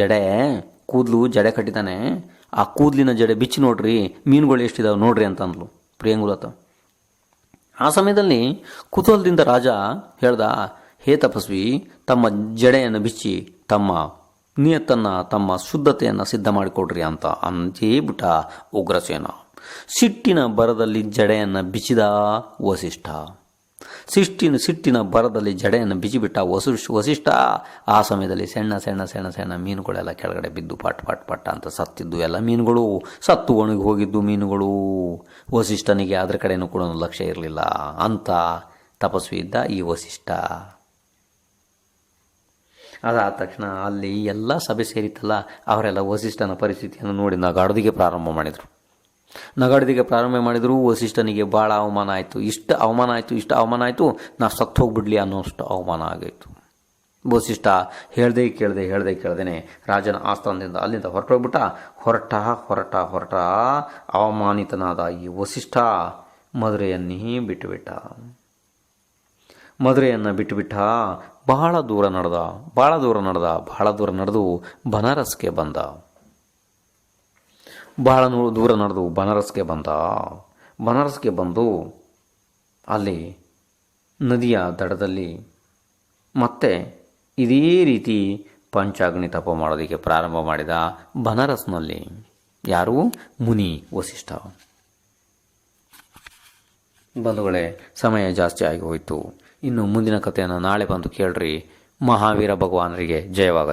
ಕೂದಲು ಜಡೆ ಕಟ್ಟಿದ್ದಾನೆ. ಆ ಕೂದಲಿನ ಜಡೆ ಬಿಚ್ಚಿ ನೋಡ್ರಿ, ಮೀನುಗಳು ಎಷ್ಟಿದಾವೆ ನೋಡ್ರಿ ಅಂತ ಅಂದ್ಲು ಪ್ರಿಯಂಗುಲತಾ. ಆ ಸಮಯದಲ್ಲಿ ಕುತೂಹಲದಿಂದ ರಾಜ ಹೇಳ್ದ, ಹೇ ತಪಸ್ವಿ, ತಮ್ಮ ಜಡೆಯನ್ನು ಬಿಚ್ಚಿ ತಮ್ಮ ನಿಯತ್ತನ್ನು, ತಮ್ಮ ಶುದ್ಧತೆಯನ್ನು ಸಿದ್ಧ ಮಾಡಿಕೊಡ್ರಿ ಅಂತ ಅಂದೇಬಿಟ್ಟ ಉಗ್ರಸೇನ. ಸಿಟ್ಟಿನ ಬರದಲ್ಲಿ ಜಡೆಯನ್ನು ಬಿಚ್ಚಿದ ವಸಿಷ್ಠ. ಸಿಟ್ಟಿನ ಬರದಲ್ಲಿ ಜಡೆಯನ್ನು ಬಿಚ್ಚಿಬಿಟ್ಟ ವಸಿಷ್ಠ. ಆ ಸಮಯದಲ್ಲಿ ಸಣ್ಣ ಮೀನುಗಳೆಲ್ಲ ಕೆಳಗಡೆ ಬಿದ್ದು ಪಟ್ ಅಂತ ಸತ್ತಿದ್ದು ಎಲ್ಲ ಮೀನುಗಳು, ಸತ್ತು ಒಣಗಿ ಹೋಗಿದ್ದು ಮೀನುಗಳು. ವಸಿಷ್ಠನಿಗೆ ಅದರ ಕಡೆಯೂ ಕೂಡ ಲಕ್ಷ್ಯ ಇರಲಿಲ್ಲ. ಅಂತ ತಪಸ್ವಿ ಇದ್ದ ಈ ವಸಿಷ್ಠ. ಅದಾದ ತಕ್ಷಣ ಅಲ್ಲಿ ಎಲ್ಲ ಸಭೆ ಸೇರಿತ್ತಲ್ಲ, ಅವರೆಲ್ಲ ವಸಿಷ್ಠನ ಪರಿಸ್ಥಿತಿಯನ್ನು ನೋಡಿ ನಗಾಡೋದಿಗೆ ಪ್ರಾರಂಭ ಮಾಡಿದರು. ನಗಾಡೋದಕ್ಕೆ ಪ್ರಾರಂಭ ಮಾಡಿದರೂ ವಸಿಷ್ಠನಿಗೆ ಭಾಳ ಅವಮಾನ ಆಯಿತು. ಇಷ್ಟು ಅವಮಾನ ಆಯಿತು, ನಾ ಸತ್ತು ಹೋಗ್ಬಿಡ್ಲಿ ಅನ್ನೋಷ್ಟು ಅವಮಾನ ಆಗಿತ್ತು. ವಸಿಷ್ಠ ಹೇಳ್ದೆ ಕೇಳ್ದೇನೆ ರಾಜನ ಆಸ್ಥಾನದಿಂದ ಅಲ್ಲಿಂದ ಹೊರಟೋಗ್ಬಿಟ್ಟ. ಹೊರಟ ಅವಮಾನಿತನಾದ ಈ ವಸಿಷ್ಠ ಮಧುರೆಯನ್ನೇ ಬಿಟ್ಟುಬಿಟ್ಟ. ಬಹಳ ದೂರ ನಡೆದು ಬನಾರಸ್ಗೆ ಬಂದ. ಬನಾರಸ್ಗೆ ಬಂದು ಅಲ್ಲಿ ನದಿಯ ದಡದಲ್ಲಿ ಮತ್ತೆ ಇದೇ ರೀತಿ ಪಂಚಾಗ್ನಿ ತಪ ಮಾಡೋದಕ್ಕೆ ಪ್ರಾರಂಭ ಮಾಡಿದ. ಬನಾರಸ್ನಲ್ಲಿ ಯಾರು? ಮುನಿ ವಸಿಷ್ಠ. ಬಂಧುಗಳೇ, ಸಮಯ ಜಾಸ್ತಿ ಆಗಿ ಹೋಯಿತು. ಇನ್ನು ಮುಂದಿನ ಕಥೆಯನ್ನು ನಾಳೆ ಬಂದು ಕೇಳ್ರಿ. ಮಹಾವೀರ ಭಗವಾನರಿಗೆ ಜಯವಾಗಲಿ.